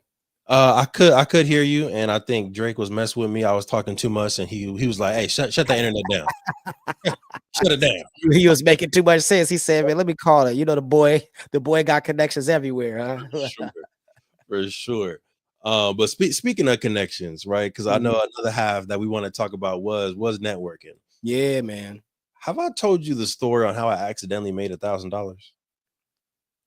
I could hear you, and I think Drake was messing with me. I was talking too much, and he was like, "Hey, shut the internet down. Shut it down." He was making too much sense. He said, "Man, let me call it." The boy got connections everywhere, For huh? sure, for sure. But speaking of connections, right? Because I Mhm. know another half that we want to talk about was networking. Yeah, man. Have I told you the story on how I accidentally made $1,000?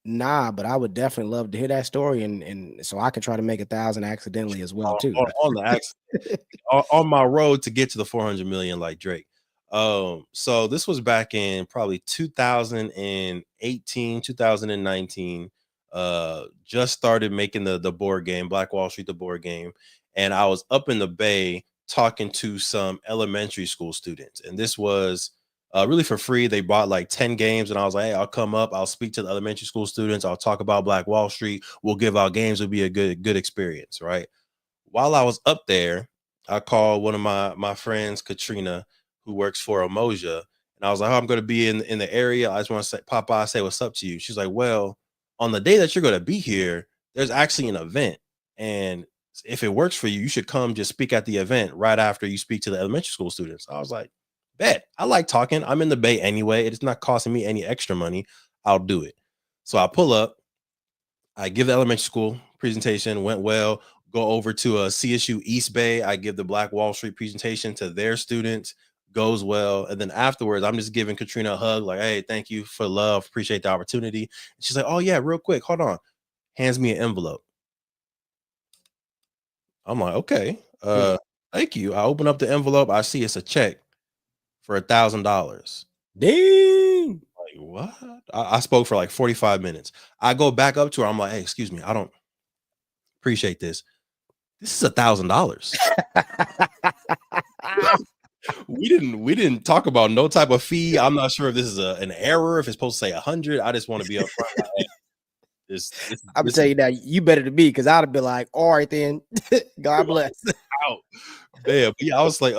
Nah, but I would definitely love to hear that story, and so I could try to make 1,000 accidentally as well On, too. on, on the accident. On my road to get to the 400 million like Drake. So this was back in probably 2018, 2019. Just started making the board game, Black Wall Street, the board game, and I was up in the Bay talking to some elementary school students, and this was really for free. They bought like 10 games, and I was like, hey, I'll come up, I'll speak to the elementary school students, I'll talk about Black Wall Street, we'll give out games, it'll be a good experience, right? While I was up there, I called one of my friends, Katrina, who works for Emoja, and I was like, "Oh, I'm going to be in the area. I just want to say, pop by, say what's up to you." She's like, "Well, on the day that you're going to be here, there's actually an event, and if it works for you, you should come just speak at the event right after you speak to the elementary school students." I was like, "Bet. I like talking. I'm in the Bay anyway. It's not costing me any extra money. I'll do it." So I pull up. I give the elementary school presentation, went well. Go over to a CSU East Bay. I give the Black Wall Street presentation to their students, goes well. And then afterwards, I'm just giving Katrina a hug, like, hey, thank you for love. Appreciate the opportunity. And she's like, oh, yeah, real quick, hold on. Hands me an envelope. I'm like, okay. Hmm. Thank you. I open up the envelope. I see it's a check for $1,000. Dang. Like, what? I spoke for like 45 minutes. I go back up to her. I'm like, hey, excuse me. I don't appreciate this. This is $1,000. We didn't talk about no type of fee. I'm not sure if this is an error, if it's supposed to say 100. I just want to be upfront. Like, hey, I'm gonna this tell is you now, you better than me because I'd have been like, all right then. God bless. out. Man, but yeah, I was like,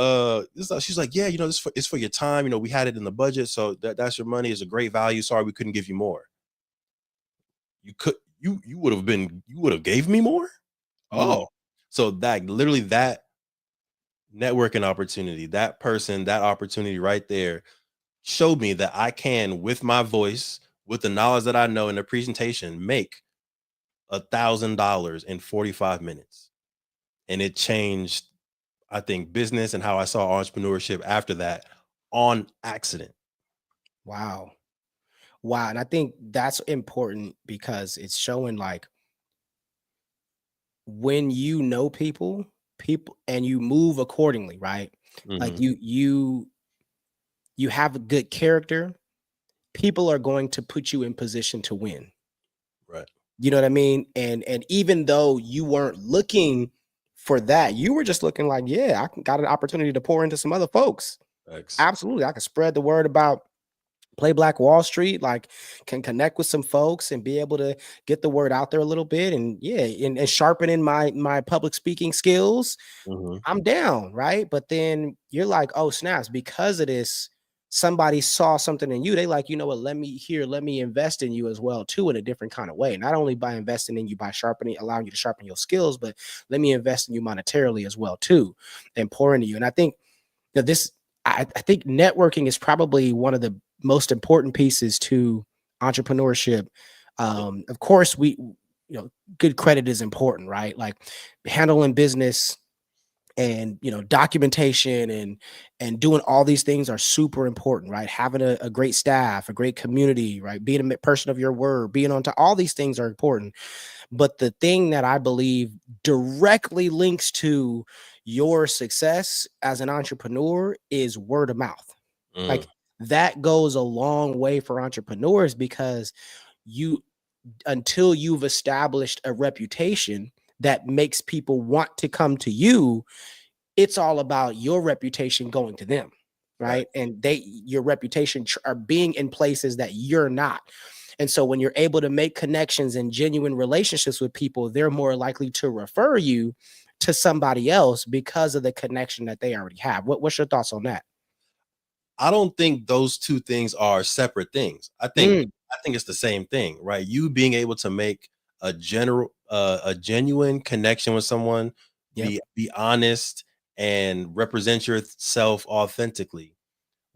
she's like, yeah, it's for your time. We had it in the budget, so that's your money. It's a great value. Sorry, we couldn't give you more. You could, you would have gave me more. Mm, Oh, so that literally that networking opportunity, that person, that opportunity right there showed me that I can, with my voice, with the knowledge that I know in the presentation, make $1,000 in 45 minutes. And it changed, I think, business and how I saw entrepreneurship after that on accident. wow. Wow. And I think that's important because it's showing like when you know people and you move accordingly, right? Like Hmm. you have a good character, people are going to put you in position to win. Right. You know what I mean? And even though you weren't looking for that, you were just looking like, yeah, got an opportunity to pour into some other folks. X. Absolutely. I can spread the word about Play Black Wall Street, like can connect with some folks and be able to get the word out there a little bit. And yeah, and sharpening my public speaking skills, Hmm. I'm down, right? But then you're like, oh, snaps, because of this, somebody saw something in you. They like, you know what, let me invest in you as well, too, in a different kind of way. Not only by investing in you by sharpening, allowing you to sharpen your skills, but let me invest in you monetarily as well, too, and pour into you. And I think that I think networking is probably one of the most important pieces to entrepreneurship. Yeah. Of course, good credit is important, right? Like handling business and documentation and doing all these things are super important, right? Having a great staff, a great community, right? Being a person of your word, being on to all these things are important. But the thing that I believe directly links to your success as an entrepreneur is word of mouth. Mm, Like that goes a long way for entrepreneurs because you until you've established a reputation that makes people want to come to you, it's all about your reputation going to them, right. right? And your reputation are being in places that you're not. And so when you're able to make connections and genuine relationships with people, they're more likely to refer you to somebody else because of the connection that they already have. What's your thoughts on that? I don't think those two things are separate things. Mm, I think it's the same thing, right? You being able to make a genuine connection with someone, yep. be honest and represent yourself authentically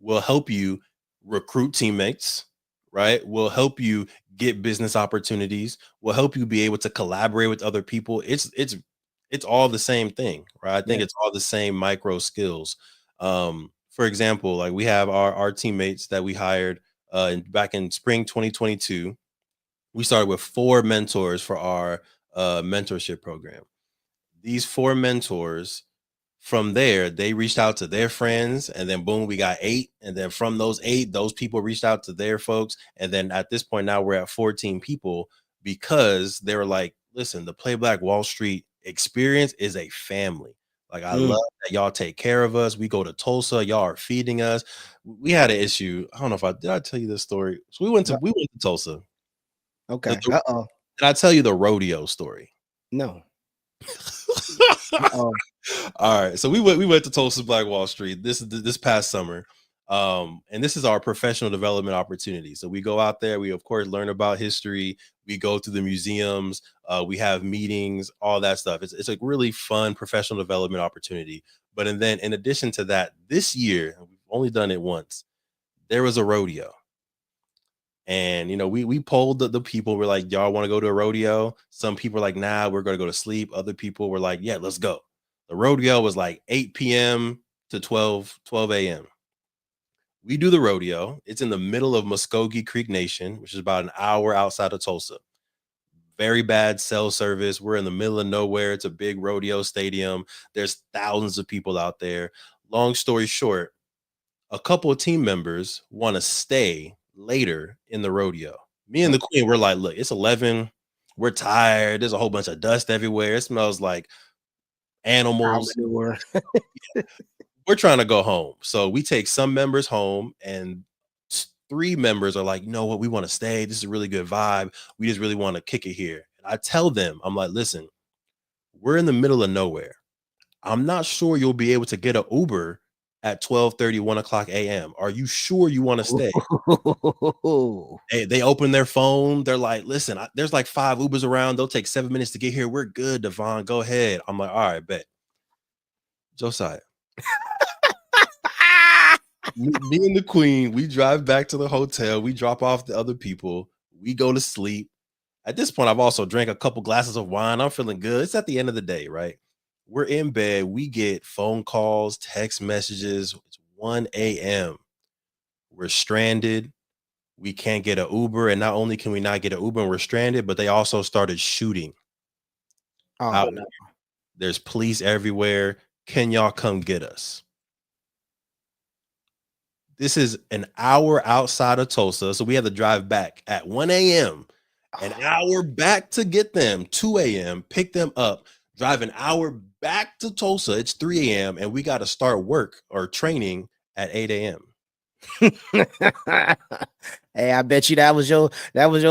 will help you recruit teammates, right? Will help you get business opportunities, will help you be able to collaborate with other people. It's all the same thing, right? I think Yeah. it's all the same micro skills. For example, like we have our teammates that we hired back in spring 2022. We started with 4 mentors for our mentorship program. These 4 mentors, from there, they reached out to their friends, and then boom, we got 8. And then from those 8, those people reached out to their folks. And then at this point, now we're at 14 people because they were like, listen, the Play Black Wall Street experience is a family. Like, I love Mm, that y'all take care of us. We go to Tulsa, y'all are feeding us. We had an issue. I don't know if I tell you this story. So we went to Tulsa. okay. Uh-oh. Did I tell you the rodeo story? No. Uh-oh. All right, so we went to Tulsa Black Wall Street this past summer, and this is our professional development opportunity. So we go out there, we of course learn about history, we go to the museums, we have meetings, all that stuff. It's a really fun professional development opportunity. But and then in addition to that, this year we've only done it once. There was a rodeo. And we polled the people. We're like, y'all want to go to a rodeo? Some people were like, nah, we're gonna go to sleep. Other people were like, yeah, let's go. The rodeo was like 8 p.m. to 12 a.m. We do the rodeo. It's in the middle of Muskogee Creek Nation, which is about an hour outside of Tulsa. very bad cell service. We're in the middle of nowhere. It's a big rodeo stadium. There's thousands of people out there. Long story short, a couple of team members want to stay later in the rodeo. Me and the Okay. queen, we're like, look, it's 11. We're tired. There's a whole bunch of dust everywhere. It smells like Cow animals. manure. We're trying to go home. So we take some members home, and three members are like, you know what? We want to stay. This is a really good vibe. We just really want to kick it here. And I tell them, I'm like, listen, we're in the middle of nowhere. I'm not sure you'll be able to get an Uber at 12:30, 1 o'clock a.m. Are you sure you want to stay? Ooh. They open their phone. They're like, listen, there's like 5 Ubers around. They'll take 7 minutes to get here. We're good, Devon. Go ahead. I'm like, all right, bet. Josiah, me and the queen, we drive back to the hotel. We drop off the other people. We go to sleep. At this point, I've also drank a couple glasses of wine. I'm feeling good. It's at the end of the day, right? We're in bed. We get phone calls, text messages. It's 1 a.m. We're stranded. We can't get an Uber. And not only can we not get an Uber and we're stranded, but they also started shooting Oh out. no. There's police everywhere. Can y'all come get us? This is an hour outside of Tulsa. So we had to drive back at 1 a.m., an hour back to get them, 2 a.m., pick them up, drive an hour back to Tulsa. It's 3 a.m., and we got to start work or training at 8 a.m. Hey, I bet you that was your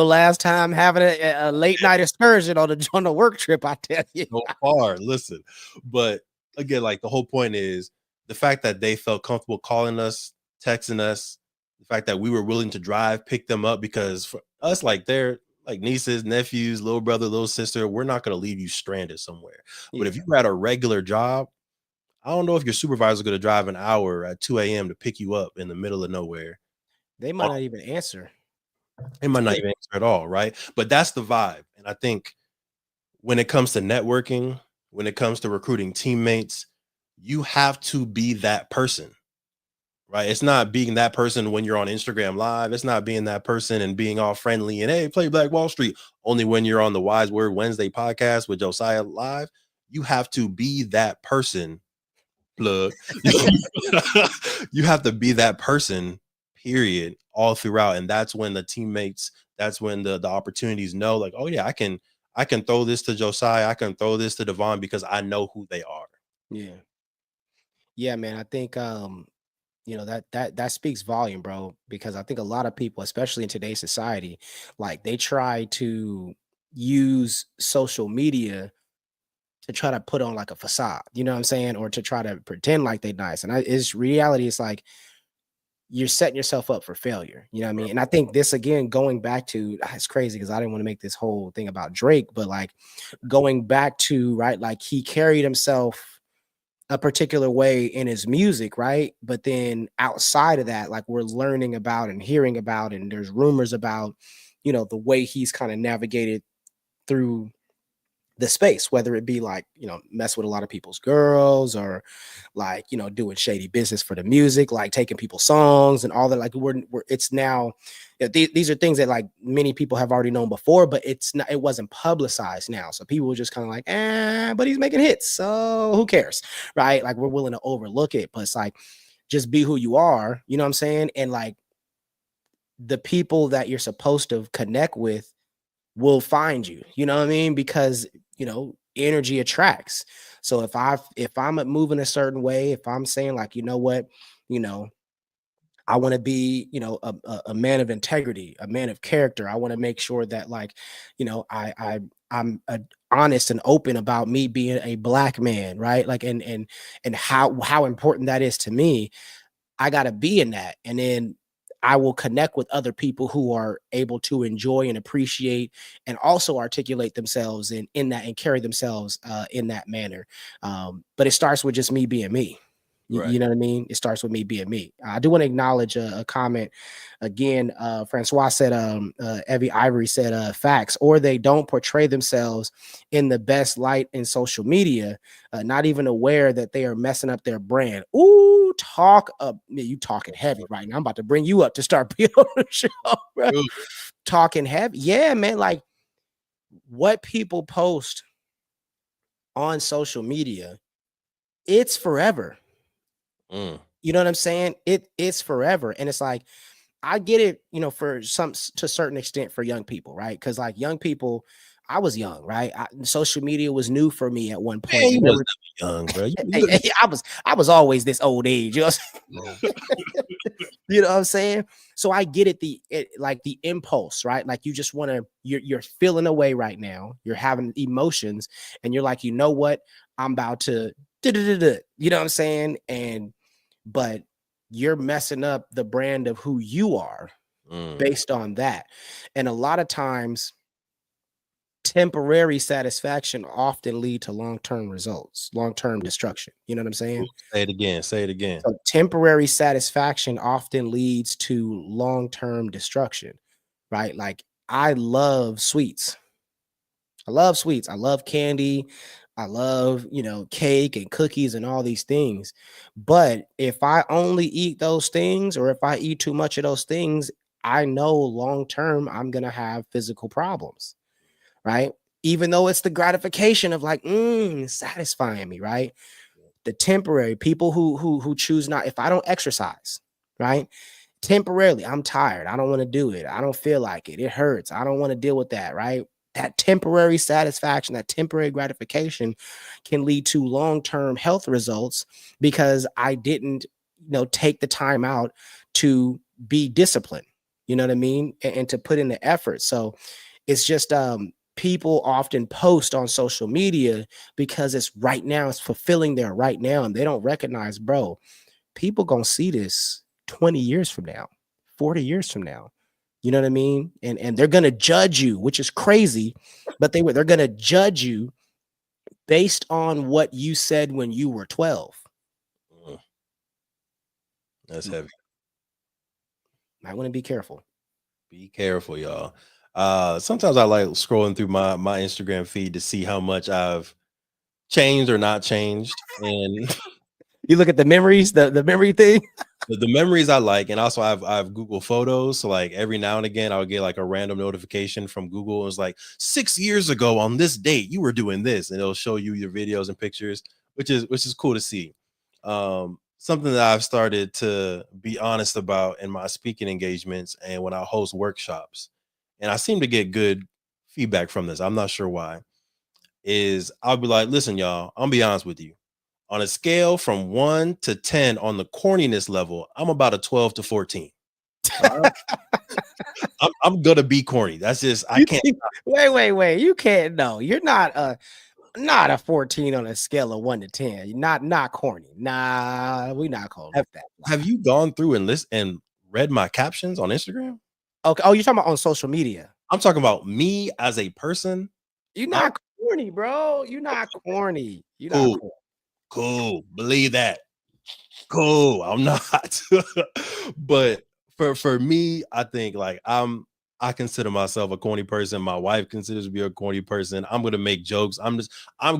last time having a late night excursion on a work trip. I tell you. So far, listen. But again, like the whole point is the fact that they felt comfortable calling us, texting us, the fact that we were willing to drive, pick them up, because for us, like they're like nieces, nephews, little brother, little sister, we're not going to leave you stranded somewhere. But if Yeah, you had a regular job, I don't know if your supervisor is going to drive an hour at 2 a.m. to pick you up in the middle of nowhere. they might not even answer. It might not even answer at all, right? But that's the vibe. And I think when it comes to networking, when it comes to recruiting teammates, you have to be that person, right? It's not being that person when you're on Instagram Live. It's not being that person and being all friendly and hey, play Black Wall Street. Only when you're on the Wise Word Wednesday podcast with Josiah Live, you have to be that person. Plug. You have to be that person, period, all throughout. And that's when the teammates, that's when the opportunities know, like, oh yeah, I can throw this to Josiah, I can throw this to Devon because I know who they are. Yeah, yeah, man. I think that speaks volume, bro. Because I think a lot of people, especially in today's society, like they try to use social media to try to put on like a facade, you know what I'm saying, or to try to pretend like they nice. And it's reality. It's like you're setting yourself up for failure. You know what I mean? And I think this again, going back to it's crazy because I didn't want to make this whole thing about Drake, but like going back to right, like he carried himself a particular way in his music, right? But then outside of that, like we're learning about and hearing about, and there's rumors about, the way he's kind of navigated through the space, whether it be like, mess with a lot of people's girls or like, doing shady business for the music, like taking people's songs and all that. Like it's now, these are things that like many people have already known before, but it wasn't publicized now. So people were just kind of like, but he's making hits. So who cares? Right. Like we're willing to overlook it, but it's like, just be who you are. You know what I'm saying? And like the people that you're supposed to connect with will find you. You know what I mean? Because energy attracts. So if I'm moving a certain way, if I'm saying like, you know what, you know, I want to be, a man of integrity, a man of character. I want to make sure that like, I'm honest and open about me being a black man, right? Like and how important that is to me. I got to be in that. And then I will connect with other people who are able to enjoy and appreciate and also articulate themselves in that and carry themselves in that manner. But it starts with just me being me. You Right. know what I mean? It starts with me being me. I do want to acknowledge a comment again. Francois said, Evie Ivory said, facts, or they don't portray themselves in the best light in social media, not even aware that they are messing up their brand. Ooh, talk up. You talking heavy right now. I'm about to bring you up to start being on the show, bro. Ooh, Talking heavy. Yeah, man. Like what people post on social media, it's forever. Mm. You know what I'm saying? It's forever. And it's like, I get it, for some to a certain extent for young people, right? Because like young people, I was young, right? Social media was new for me at one Man, point, you and there was were never young, bro. I was always this old age, you know what I'm saying? So I get it, like the impulse, right? Like you just want to, you're feeling away right now, you're having emotions, and you're like, you know what? I'm about to, you know what I'm saying? But you're messing up the brand of who you are Mm. based on that. And a lot of times, temporary satisfaction often lead to long-term results, long-term destruction. You know what I'm saying? Say it again. Say it again. So temporary satisfaction often leads to long-term destruction, right? Like I love sweets. I love sweets. I love candy. I love, cake and cookies and all these things. But if I only eat those things, or if I eat too much of those things, I know long term I'm going to have physical problems, right? Even though it's the gratification of like, satisfying me, right? The temporary people who choose not, if I don't exercise, right? Temporarily, I'm tired. I don't want to do it. I don't feel like it. It hurts. I don't want to deal with that, right? That temporary satisfaction, that temporary gratification can lead to long-term health results because I didn't, take the time out to be disciplined. You know what I mean? And to put in the effort. So it's just people often post on social media because it's right now, it's fulfilling their right now, and they don't recognize, bro, people gonna see this 20 years from now, 40 years from now. You know what I mean? And they're gonna judge you, which is crazy, but they're gonna judge you based on what you said when you were 12. Mm. That's M- heavy. Might want to be careful. Be careful, y'all. Sometimes I like scrolling through my Instagram feed to see how much I've changed or not changed, and You look at the memories, the memory thing. the memories I like, and also I've Google Photos. So like every now and again, I'll get like a random notification from Google. It's like 6 years ago on this date, you were doing this, and it'll show you your videos and pictures, which is cool to see. Something that I've started to be honest about in my speaking engagements and when I host workshops, and I seem to get good feedback from this. I'm not sure why. Is I'll be like, listen, y'all, I'm gonna be honest with you. On a scale from 1 to 10 on the corniness level, I'm about a 12 to 14. Alright? I'm gonna be corny. That's just I You can't. think, wait. You can't know. You're not a 14 on a scale of 1 to 10. You're not corny. Nah, we not gonna Have let that have fly. you gone through and read my captions on Instagram? Okay. Oh, you're talking about on social media. I'm talking about me as a person. You're I'm not corny, bro. You're not corny. You're not cool, corny. cool. Believe that. Cool. I'm not. But for me, I think like I consider myself a corny person. My wife considers me a corny person. I'm gonna make jokes. I'm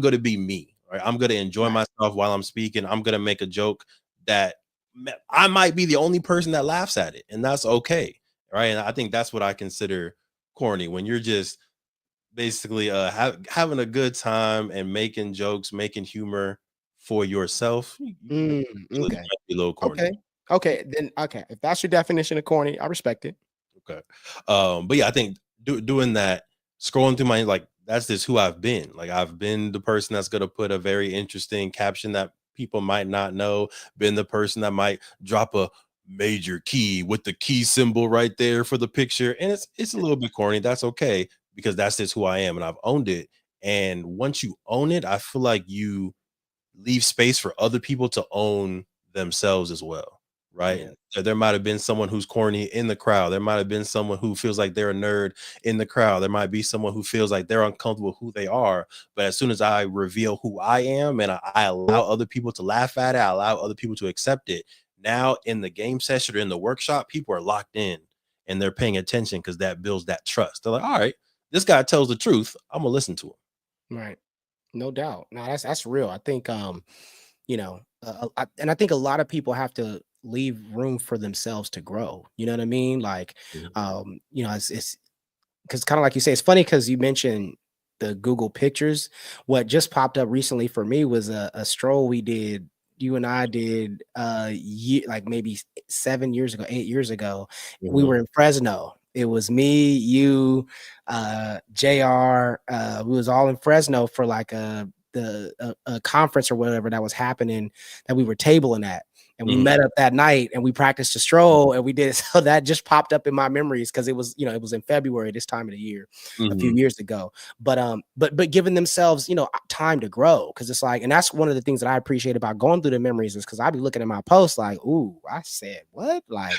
gonna be me. Right. I'm gonna enjoy Right. myself while I'm speaking. I'm gonna make a joke that I might be the only person that laughs at it, and that's okay. Right. And I think that's what I consider corny when you're just basically having a good time and making jokes, making humor for yourself. You actually Okay. might be a little corny. Okay. Okay. Then okay. If that's your definition of corny, I respect it. Okay. But yeah, I think doing that, scrolling through my like that's just who I've been. Like I've been the person that's gonna put a very interesting caption that people might not know, been the person that might drop a major key with the key symbol right there for the picture. And it's a little bit corny. That's okay because that's just who I am and I've owned it. And once you own it, I feel like you leave space for other people to own themselves as well, right? Yeah. And there might have been someone who's corny in the crowd. There might have been someone who feels like they're a nerd in the crowd. There might be someone who feels like they're uncomfortable with who they are. But as soon as I reveal who I am and I allow other people to laugh at it, I allow other people to accept it. Now in the game session or in the workshop, people are locked in and they're paying attention because that builds that trust. They're like, all right, this guy tells the truth. I'm gonna listen to him. Right. No doubt. No, that's real. I think and I think a lot of people have to leave room for themselves to grow. You know what I mean? Like Mhm. it's because kind of like you say, it's funny because you mentioned the Google Pictures. What just popped up recently for me was a stroll we did. You and I did like maybe 7 years ago, 8 years ago. We Mhm, were in Fresno. It was me, you, JR. We was all in Fresno for like a conference or whatever that was happening that we were tabling at. And we mhm, met up that night and we practiced a stroll and we did so that just popped up in my memories because it was, it was in February this time of the year, a few mhm. years ago. But giving themselves, time to grow. Cause it's like, and that's one of the things that I appreciate about going through the memories is because I be looking at my posts like, ooh, I said what? Like,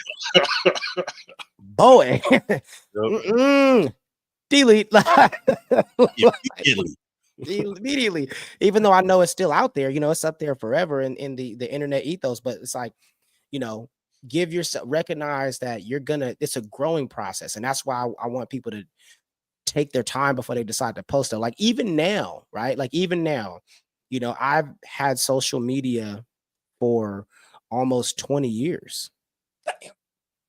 boy, Yep. mm-mm, delete. Like, Immediately. immediately, even though I know it's still out there, it's up there forever in the internet ethos, but it's like, you know, give yourself recognize that it's a growing process. And that's why I want people to take their time before they decide to post it. Like even now, right? Like even now, I've had social media for almost 20 years.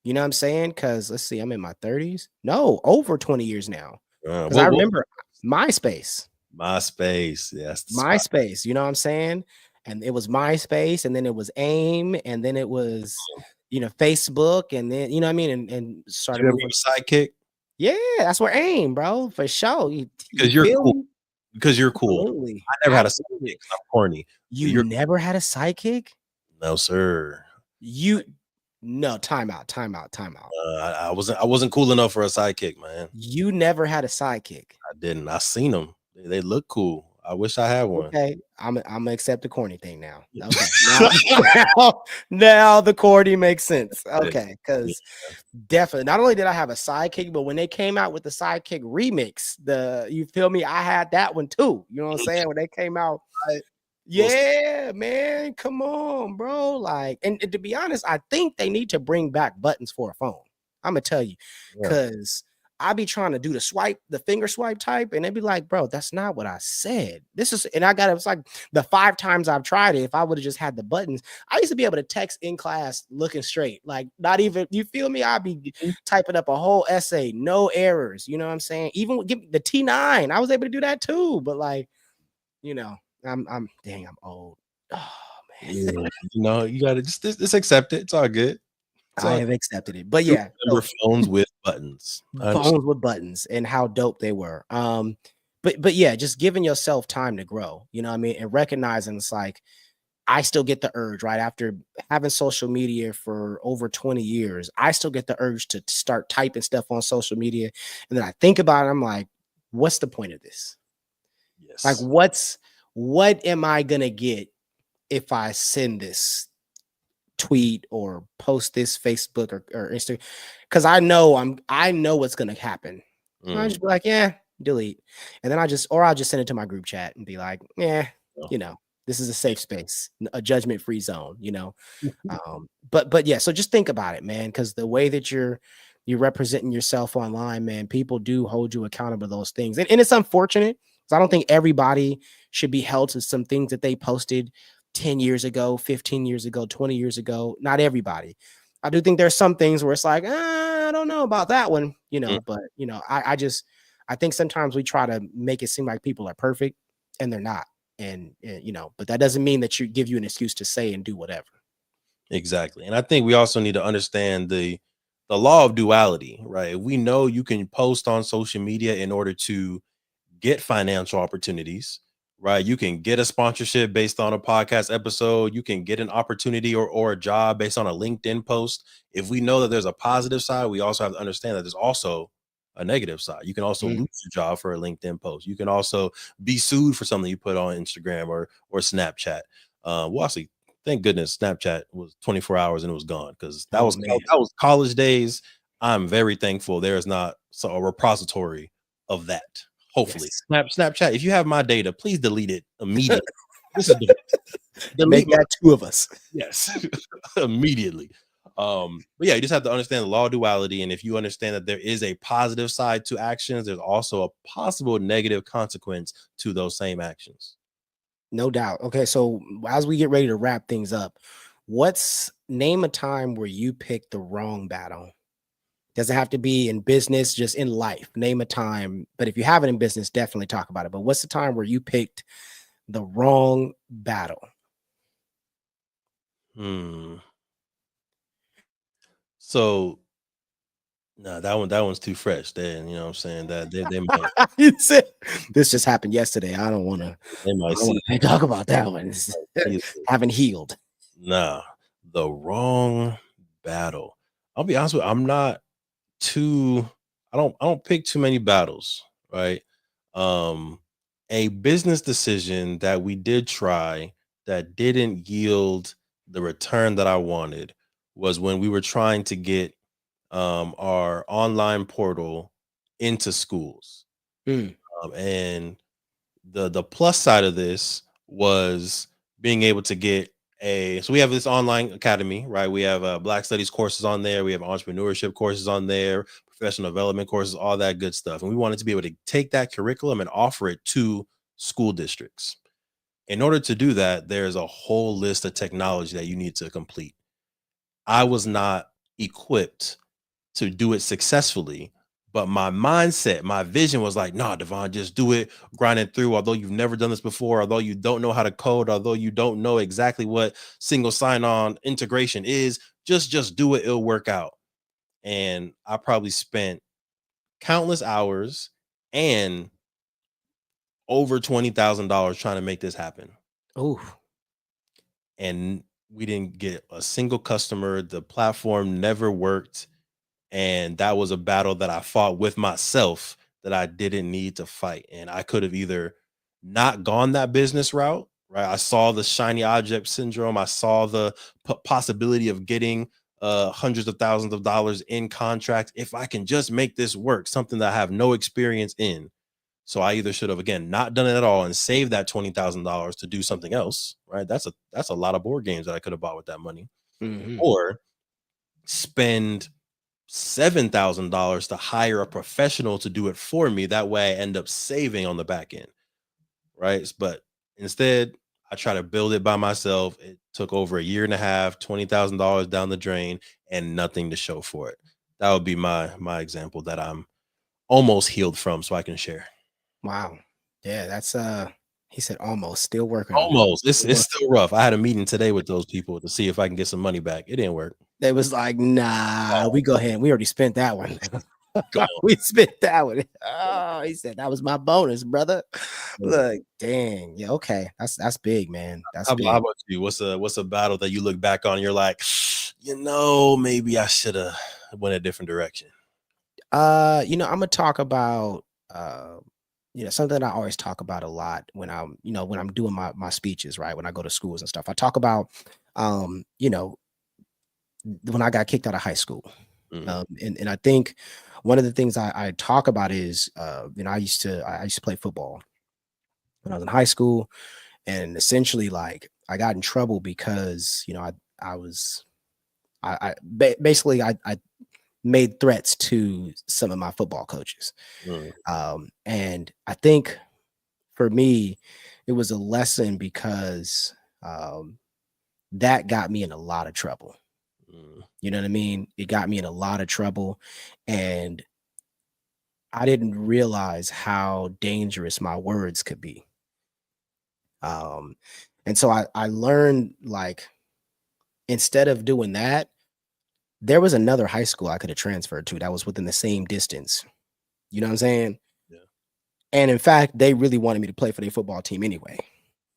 You know what I'm saying? Because let's see, I'm in my 30s. No, over 20 years now. Because I What remember MySpace. MySpace? Yeah, that's the spot. MySpace, you know what I'm saying? And it was MySpace, and then it was AIM, and then it was, Facebook, and then you know what I mean, and Did started you ever moving. have a sidekick? Yeah, that's where AIM, bro, for sure. You Because you're feel cool. me? Because you're cool. Absolutely, I never had a sidekick absolutely. 'cause I'm corny, but You you're never had a sidekick? no, sir. You no, time out, time out, time out. I wasn't cool enough for a sidekick, man. You never had a sidekick. I didn't. I seen them. They look cool. I wish I had one. Okay, I'm gonna accept the corny thing now. Okay, now now the corny makes sense. Yeah, Okay, yeah. because definitely not only did I have a sidekick, but when they came out with the sidekick remix, you feel me? I had that one too. You know what I'm saying? When they came out, Right. Little yeah, man, come on, bro. Like, and to be honest, I think they need to bring back buttons for a phone. I'm gonna tell you, yeah. because I be trying to do the finger swipe type, and they be like, bro, that's not what I said. This is, and it's like the 5 times I've tried it. If I would have just had the buttons, I used to be able to text in class looking straight, like not even, you feel me? I'd be Mhm. typing up a whole essay, no errors. You know what I'm saying? Even with the T9, I was able to do that too. But like, you know, I'm old. Oh man, Yeah. You gotta just accept it. It's all good. It's I all have accepted it. But do yeah, remember so phones with buttons. I understand. phones with buttons and how dope they were. But yeah, just giving yourself time to grow, you know what I mean? And recognizing it's like I still get the urge, right? After having social media for over 20 years, I still get the urge to start typing stuff on social media. And then I think about it, I'm like, what's the point of this? Like, Yes. what am I gonna get if I send this tweet or post this Facebook or Instagram? Because I know what's gonna happen. I Mm, just be like, yeah, delete. And then I'll just send it to my group chat and be like, yeah, no. you know, this is a safe space, a judgment-free zone. But yeah, so just think about it, man, because the way that you're representing yourself online, man, people do hold you accountable to those things. And it's unfortunate because I don't think everybody should be held to some things that they posted 10 years ago, 15 years ago, 20 years ago. Not everybody. I do think there's some things where it's like, I don't know about that one, Mm, but I think sometimes we try to make it seem like people are perfect and they're not. And but that doesn't mean that you give you an excuse to say and do whatever. exactly. And I think we also need to understand the law of duality, right? We know you can post on social media in order to get financial opportunities, right? You can get a sponsorship based on a podcast episode. You can get an opportunity or a job based on a LinkedIn post. If we know that there's a positive side, we also have to understand that there's also a negative side. You can also Mm. lose your job for a LinkedIn post. You can also be sued for something you put on Instagram or Snapchat. Well, actually, thank goodness Snapchat was 24 hours and it was gone because that Oh was man. that was college days. I'm very thankful there is not a repository of that. Hopefully, Yes. Snapchat. If you have my data, please delete it immediately. This is delete Make my that two of us. yes immediately. But yeah, you just have to understand the law of duality, and if you understand that there is a positive side to actions, there's also a possible negative consequence to those same actions. No doubt. Okay, so as we get ready to wrap things up, what's name a time where you picked the wrong battle? Doesn't have to be in business, just in life. Name a time. But if you have it in business, definitely talk about it. But what's the time where you picked the wrong battle? Hmm. So no, that one's too fresh. Then you know what I'm saying that they might You said this just happened yesterday. they I might don't see want to talk about that one. see Haven't healed. nah the wrong battle. I'll be honest with you, I'm not too I don't pick too many battles, right? Um a business decision that we did try that didn't yield the return that I wanted was when we were trying to get our online portal into schools. Mm, And the plus side of this was being able to get a so we have this online academy, right? We have black studies courses on there, we have entrepreneurship courses on there, professional development courses, all that good stuff, and we wanted to be able to take that curriculum and offer it to school districts. In order to do that, there's a whole list of technology that you need to complete. I was not equipped to do it successfully. But my mindset, my vision was like, nah, Devon, just do it, grind it through. Although you've never done this before, although you don't know how to code, although you don't know exactly what single sign-on integration is, just do it, it'll work out. And I probably spent countless hours and over $20,000 trying to make this happen. ooh, And we didn't get a single customer. The platform never worked. And that was a battle that I fought with myself that I didn't need to fight. And I could have either not gone that business route, right? I saw the shiny object syndrome. I saw the possibility of getting hundreds of thousands of dollars in contracts if I can just make this work, something that I have no experience in. So I either should have again not done it at all and saved that $20,000 to do something else, right? That's a lot of board games that I could have bought with that money, mhm. or spend $7,000 to hire a professional to do it for me. That way I end up saving on the back end, right? But instead, I try to build it by myself. It took over a year and a half, $20,000 down the drain, and nothing to show for it. That would be my example that I'm almost healed from, so I can share. Wow. Yeah, that's he said almost still working on it. Almost. It's Still it's working. still rough. I had a meeting today with those people to see if I can get some money back. It didn't work. They was like, nah, we go ahead. We already spent that one. Gone. We spent that one. Oh, he said that was my bonus, brother. Yeah. Look, dang. Yeah, okay. That's big, man. That's How big. about you? What's a battle that you look back on? And you're like, maybe I should have went a different direction. I'm gonna talk about something I always talk about a lot when I'm doing my speeches, right? When I go to schools and stuff. I talk about um, you know, when I got kicked out of high school. Mm, And I think one of the things I talk about is I used to play football when I was in high school, and essentially like I got in trouble because I was basically I made threats to some of my football coaches. mm, And I think for me, it was a lesson because um, that got me in a lot of trouble. mm, You know what I mean? It got me in a lot of trouble. And I didn't realize how dangerous my words could be. Um, and so I learned like instead of doing that, there was another high school I could have transferred to that was within the same distance. You know what I'm saying? yeah. And in fact, they really wanted me to play for their football team anyway.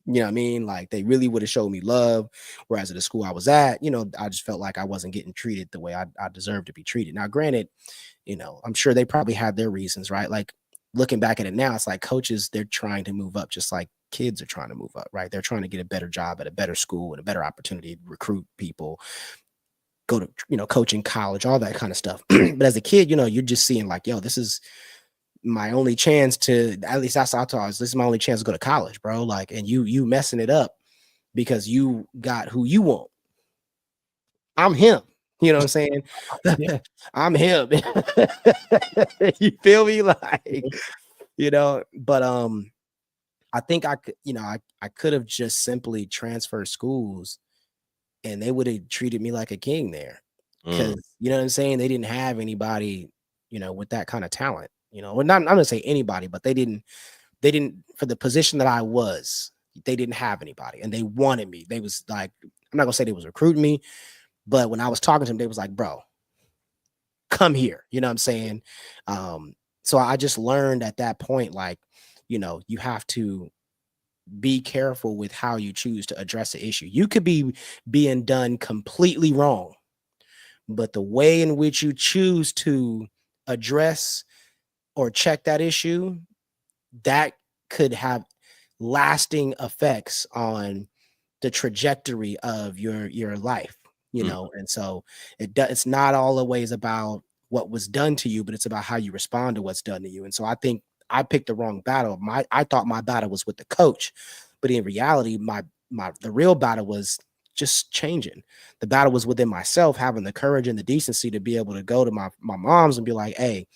You know what I mean? Like they really would have showed me love. Whereas at the school I was at, I just felt like I wasn't getting treated the way I deserved to be treated. Now, granted, I'm sure they probably had their reasons, right? Like looking back at it now, it's like coaches, they're trying to move up just like kids are trying to move up, right? They're trying to get a better job at a better school and a better opportunity to recruit people, go to, coaching college, all that kind of stuff. But as a kid, you're just seeing like, yo, this is my only chance to, at least that's how I thought, this is my only chance to go to college, bro. Like, and you messing it up because you got who you want. I'm him. You know what I'm saying? Yeah. I'm him. You feel me? Like, but I think I could, I could have just simply transferred schools and they would have treated me like a king there. Mm, because you know what I'm saying. They didn't have anybody, with that kind of talent. Well, not I'm gonna say anybody, but they didn't. They didn't for the position that I was. They didn't have anybody, and they wanted me. They was like, I'm not gonna say they was recruiting me, but when I was talking to them, they was like, "Bro, come here." You know what I'm saying? Um, so I just learned at that point, like, you have to be careful with how you choose to address the issue. You could be being done completely wrong, but the way in which you choose to address or check that issue, that could have lasting effects on the trajectory of your life, mm, and so it's not always about what was done to you, but it's about how you respond to what's done to you. And so I think I picked the wrong battle. I thought my battle was with the coach, but in reality, the real battle was just changing. The battle was within myself, having the courage and the decency to be able to go to my mom's and be like, "Hey,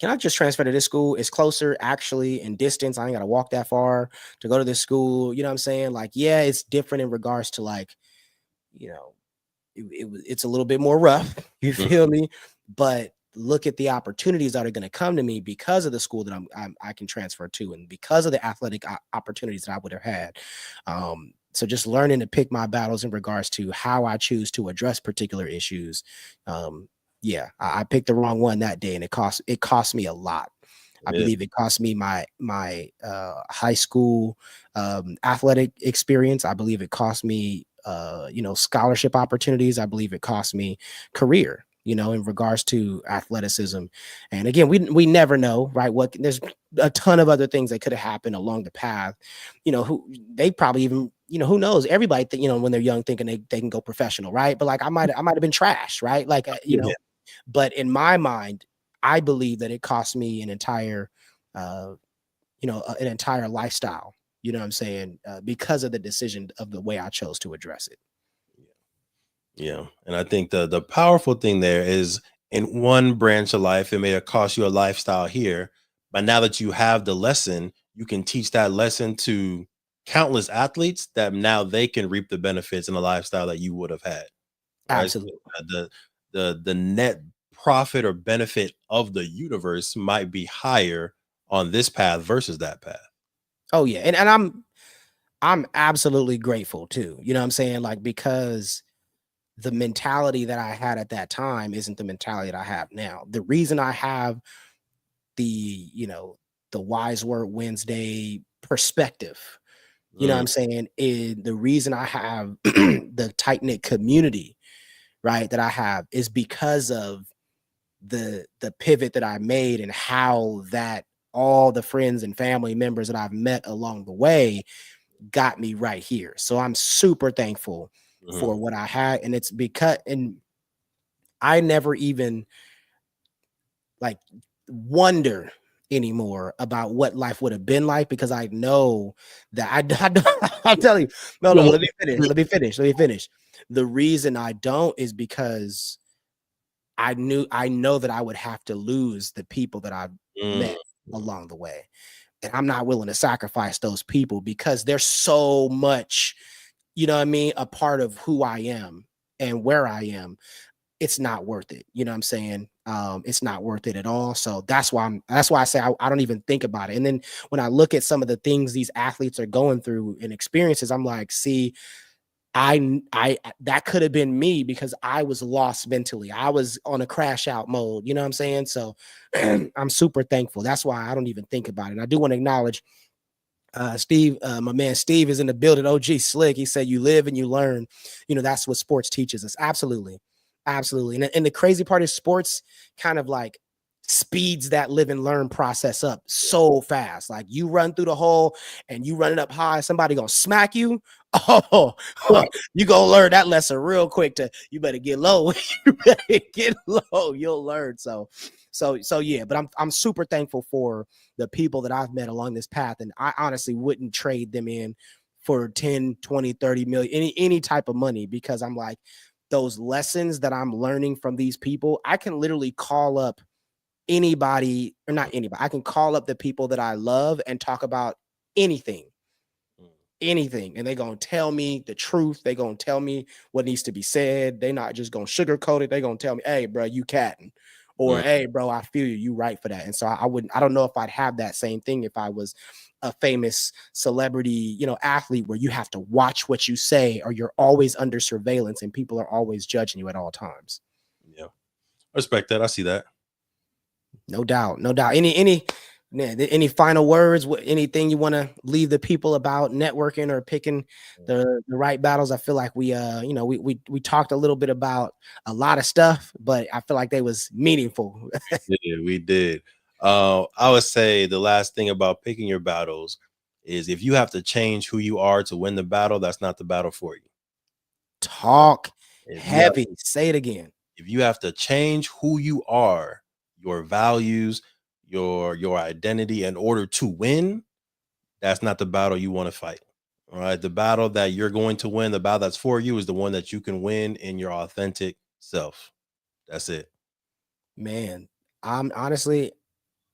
can I just transfer to this school? It's closer actually in distance. I ain't got to walk that far to go to this school." You know what I'm saying? Like, yeah, it's different in regards to like, you know, it's a little bit more rough. You mm. feel me? But look at the opportunities that are going to come to me because of the school that I can transfer to, and because of the athletic opportunities that I would have had. So just learning to pick my battles in regards to how I choose to address particular issues. Um, yeah, I picked the wrong one that day, and it cost me a lot. I Yeah, believe it cost me my high school athletic experience. I believe it cost me scholarship opportunities. I believe it cost me career, in regards to athleticism. And again, we never know, right? What There's a ton of other things that could have happened along the path. Who they probably even, who knows? Everybody when they're young thinking they can go professional, right? But like I might have been trash, right? Like yeah, but in my mind, I believe that it cost me uh, an entire lifestyle. You know what I'm saying? Because of the decision of the way I chose to address it. yeah. And I think the powerful thing there is in one branch of life, it may have cost you a lifestyle here, but now that you have the lesson, you can teach that lesson to countless athletes that now they can reap the benefits in the lifestyle that you would have had. Right? So, Absolutely. the net profit or benefit of the universe might be higher on this path versus that path. Oh yeah, and I'm absolutely grateful too. You know what I'm saying? Like, because the mentality that I had at that time isn't the mentality that I have now. The reason I have the, the wise word Wednesday perspective, Mm, I'm saying, is the reason I have the tight knit community, right, that I have is because of the pivot that I made, and how that all the friends and family members that I've met along the way got me right here. So I'm super thankful mhm, for what I had. And it's because, and I never even like wonder anymore about what life would have been like, because I know that I'll tell you, no, You no, almost let me finish. The reason I don't is because I know that I would have to lose the people that I've mm, met along the way. And I'm not willing to sacrifice those people because they're so much, what I mean, a part of who I am and where I am. It's not worth it. You know what I'm saying? It's not worth it at all. So that's why I say I don't even think about it. And then when I look at some of the things these athletes are going through and experiences, I'm like, see, I that could have been me because I was lost mentally. I was on a crash out mode. You know what I'm saying? So I'm super thankful. That's why I don't even think about it. And I do want to acknowledge Steve, my man Steve is in the building. OG Slick. He said, "You live and you learn." That's what sports teaches us. Absolutely, absolutely. And the crazy part is sports kind of like speeds that live and learn process up so fast. Like, you run through the hole and you run it up high, somebody gonna smack you. Oh, you gonna learn that lesson real quick. You better get low. You better get low. You'll learn. So yeah. But I'm super thankful for the people that I've met along this path. And I honestly wouldn't trade them in for 10, 20, 30 million, any type of money, because I'm like, those lessons that I'm learning from these people, I can literally call up anybody, or not anybody. I can call up the people that I love and talk about anything. anything, and they gonna tell me the truth. They gonna tell me what needs to be said. They not just gonna sugarcoat it. They gonna tell me, hey, bro, you catting. Or Mm, hey, bro, I feel you. You right for that. And so I wouldn't. I don't know if I'd have that same thing if I was a famous celebrity, athlete, where you have to watch what you say, or you're always under surveillance, and people are always judging you at all times. yeah, I respect that. I see that. No doubt, no doubt. Any final words? Anything you want to leave the people about networking or picking the right battles? I feel like we talked a little bit about a lot of stuff, but I feel like they was meaningful. We did. I would say the last thing about picking your battles is if you have to change who you are to win the battle, that's not the battle for you. Talk If you have heavy. Say it again. if you have to change who you are, your values, your identity in order to win, that's not the battle you want to fight. All right. The battle that you're going to win, the battle that's for you is the one that you can win in your authentic self. That's it. Man, I'm honestly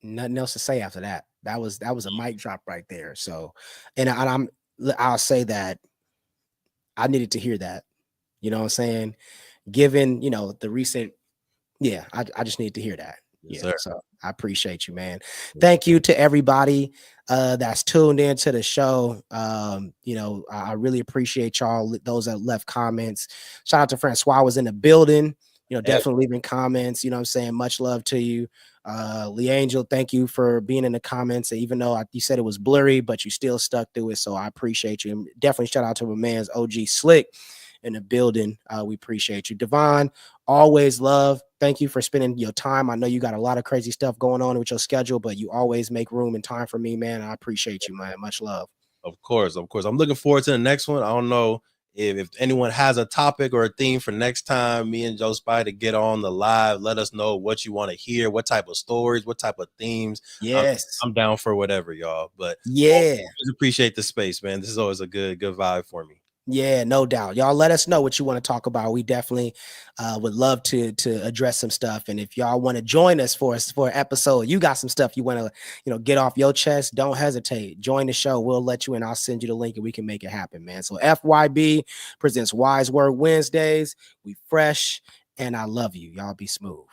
nothing else to say after that. That was a mic drop right there. So, I'll say that I needed to hear that. You know what I'm saying? Given, the recent, yeah, I just need to hear that. Yes, Yeah. sir. So I appreciate you, man. Thank you to everybody that's tuned in to the show. I really appreciate y'all, those that left comments. Shout out to Francois was in the building, Yeah, definitely leaving comments. You know what I'm saying? Much love to you. Lee Angel, thank you for being in the comments. Even though you said it was blurry, but you still stuck through it. So I appreciate you. And definitely shout out to my man's OG Slick in the building. We appreciate you. Devon, always love. Thank you for spending your time. I know you got a lot of crazy stuff going on with your schedule, but you always make room and time for me, man. I appreciate you, man. Much love. of course, of course. I'm looking forward to the next one. I don't know if anyone has a topic or a theme for next time. Me and Joe Spy to get on the live. Let us know what you want to hear, what type of stories, what type of themes. I'm, Yes. I'm down for whatever, y'all. But Yeah. always appreciate the space, man. This is always a good vibe for me. Yeah, no doubt. Y'all let us know what you want to talk about. We definitely would love to address some stuff. And if y'all want to join us for an episode, you got some stuff you want to, get off your chest, don't hesitate. Join the show. We'll let you in. I'll send you the link and we can make it happen, man. So FYB presents Wise Word Wednesdays. We fresh and I love you. Y'all be smooth.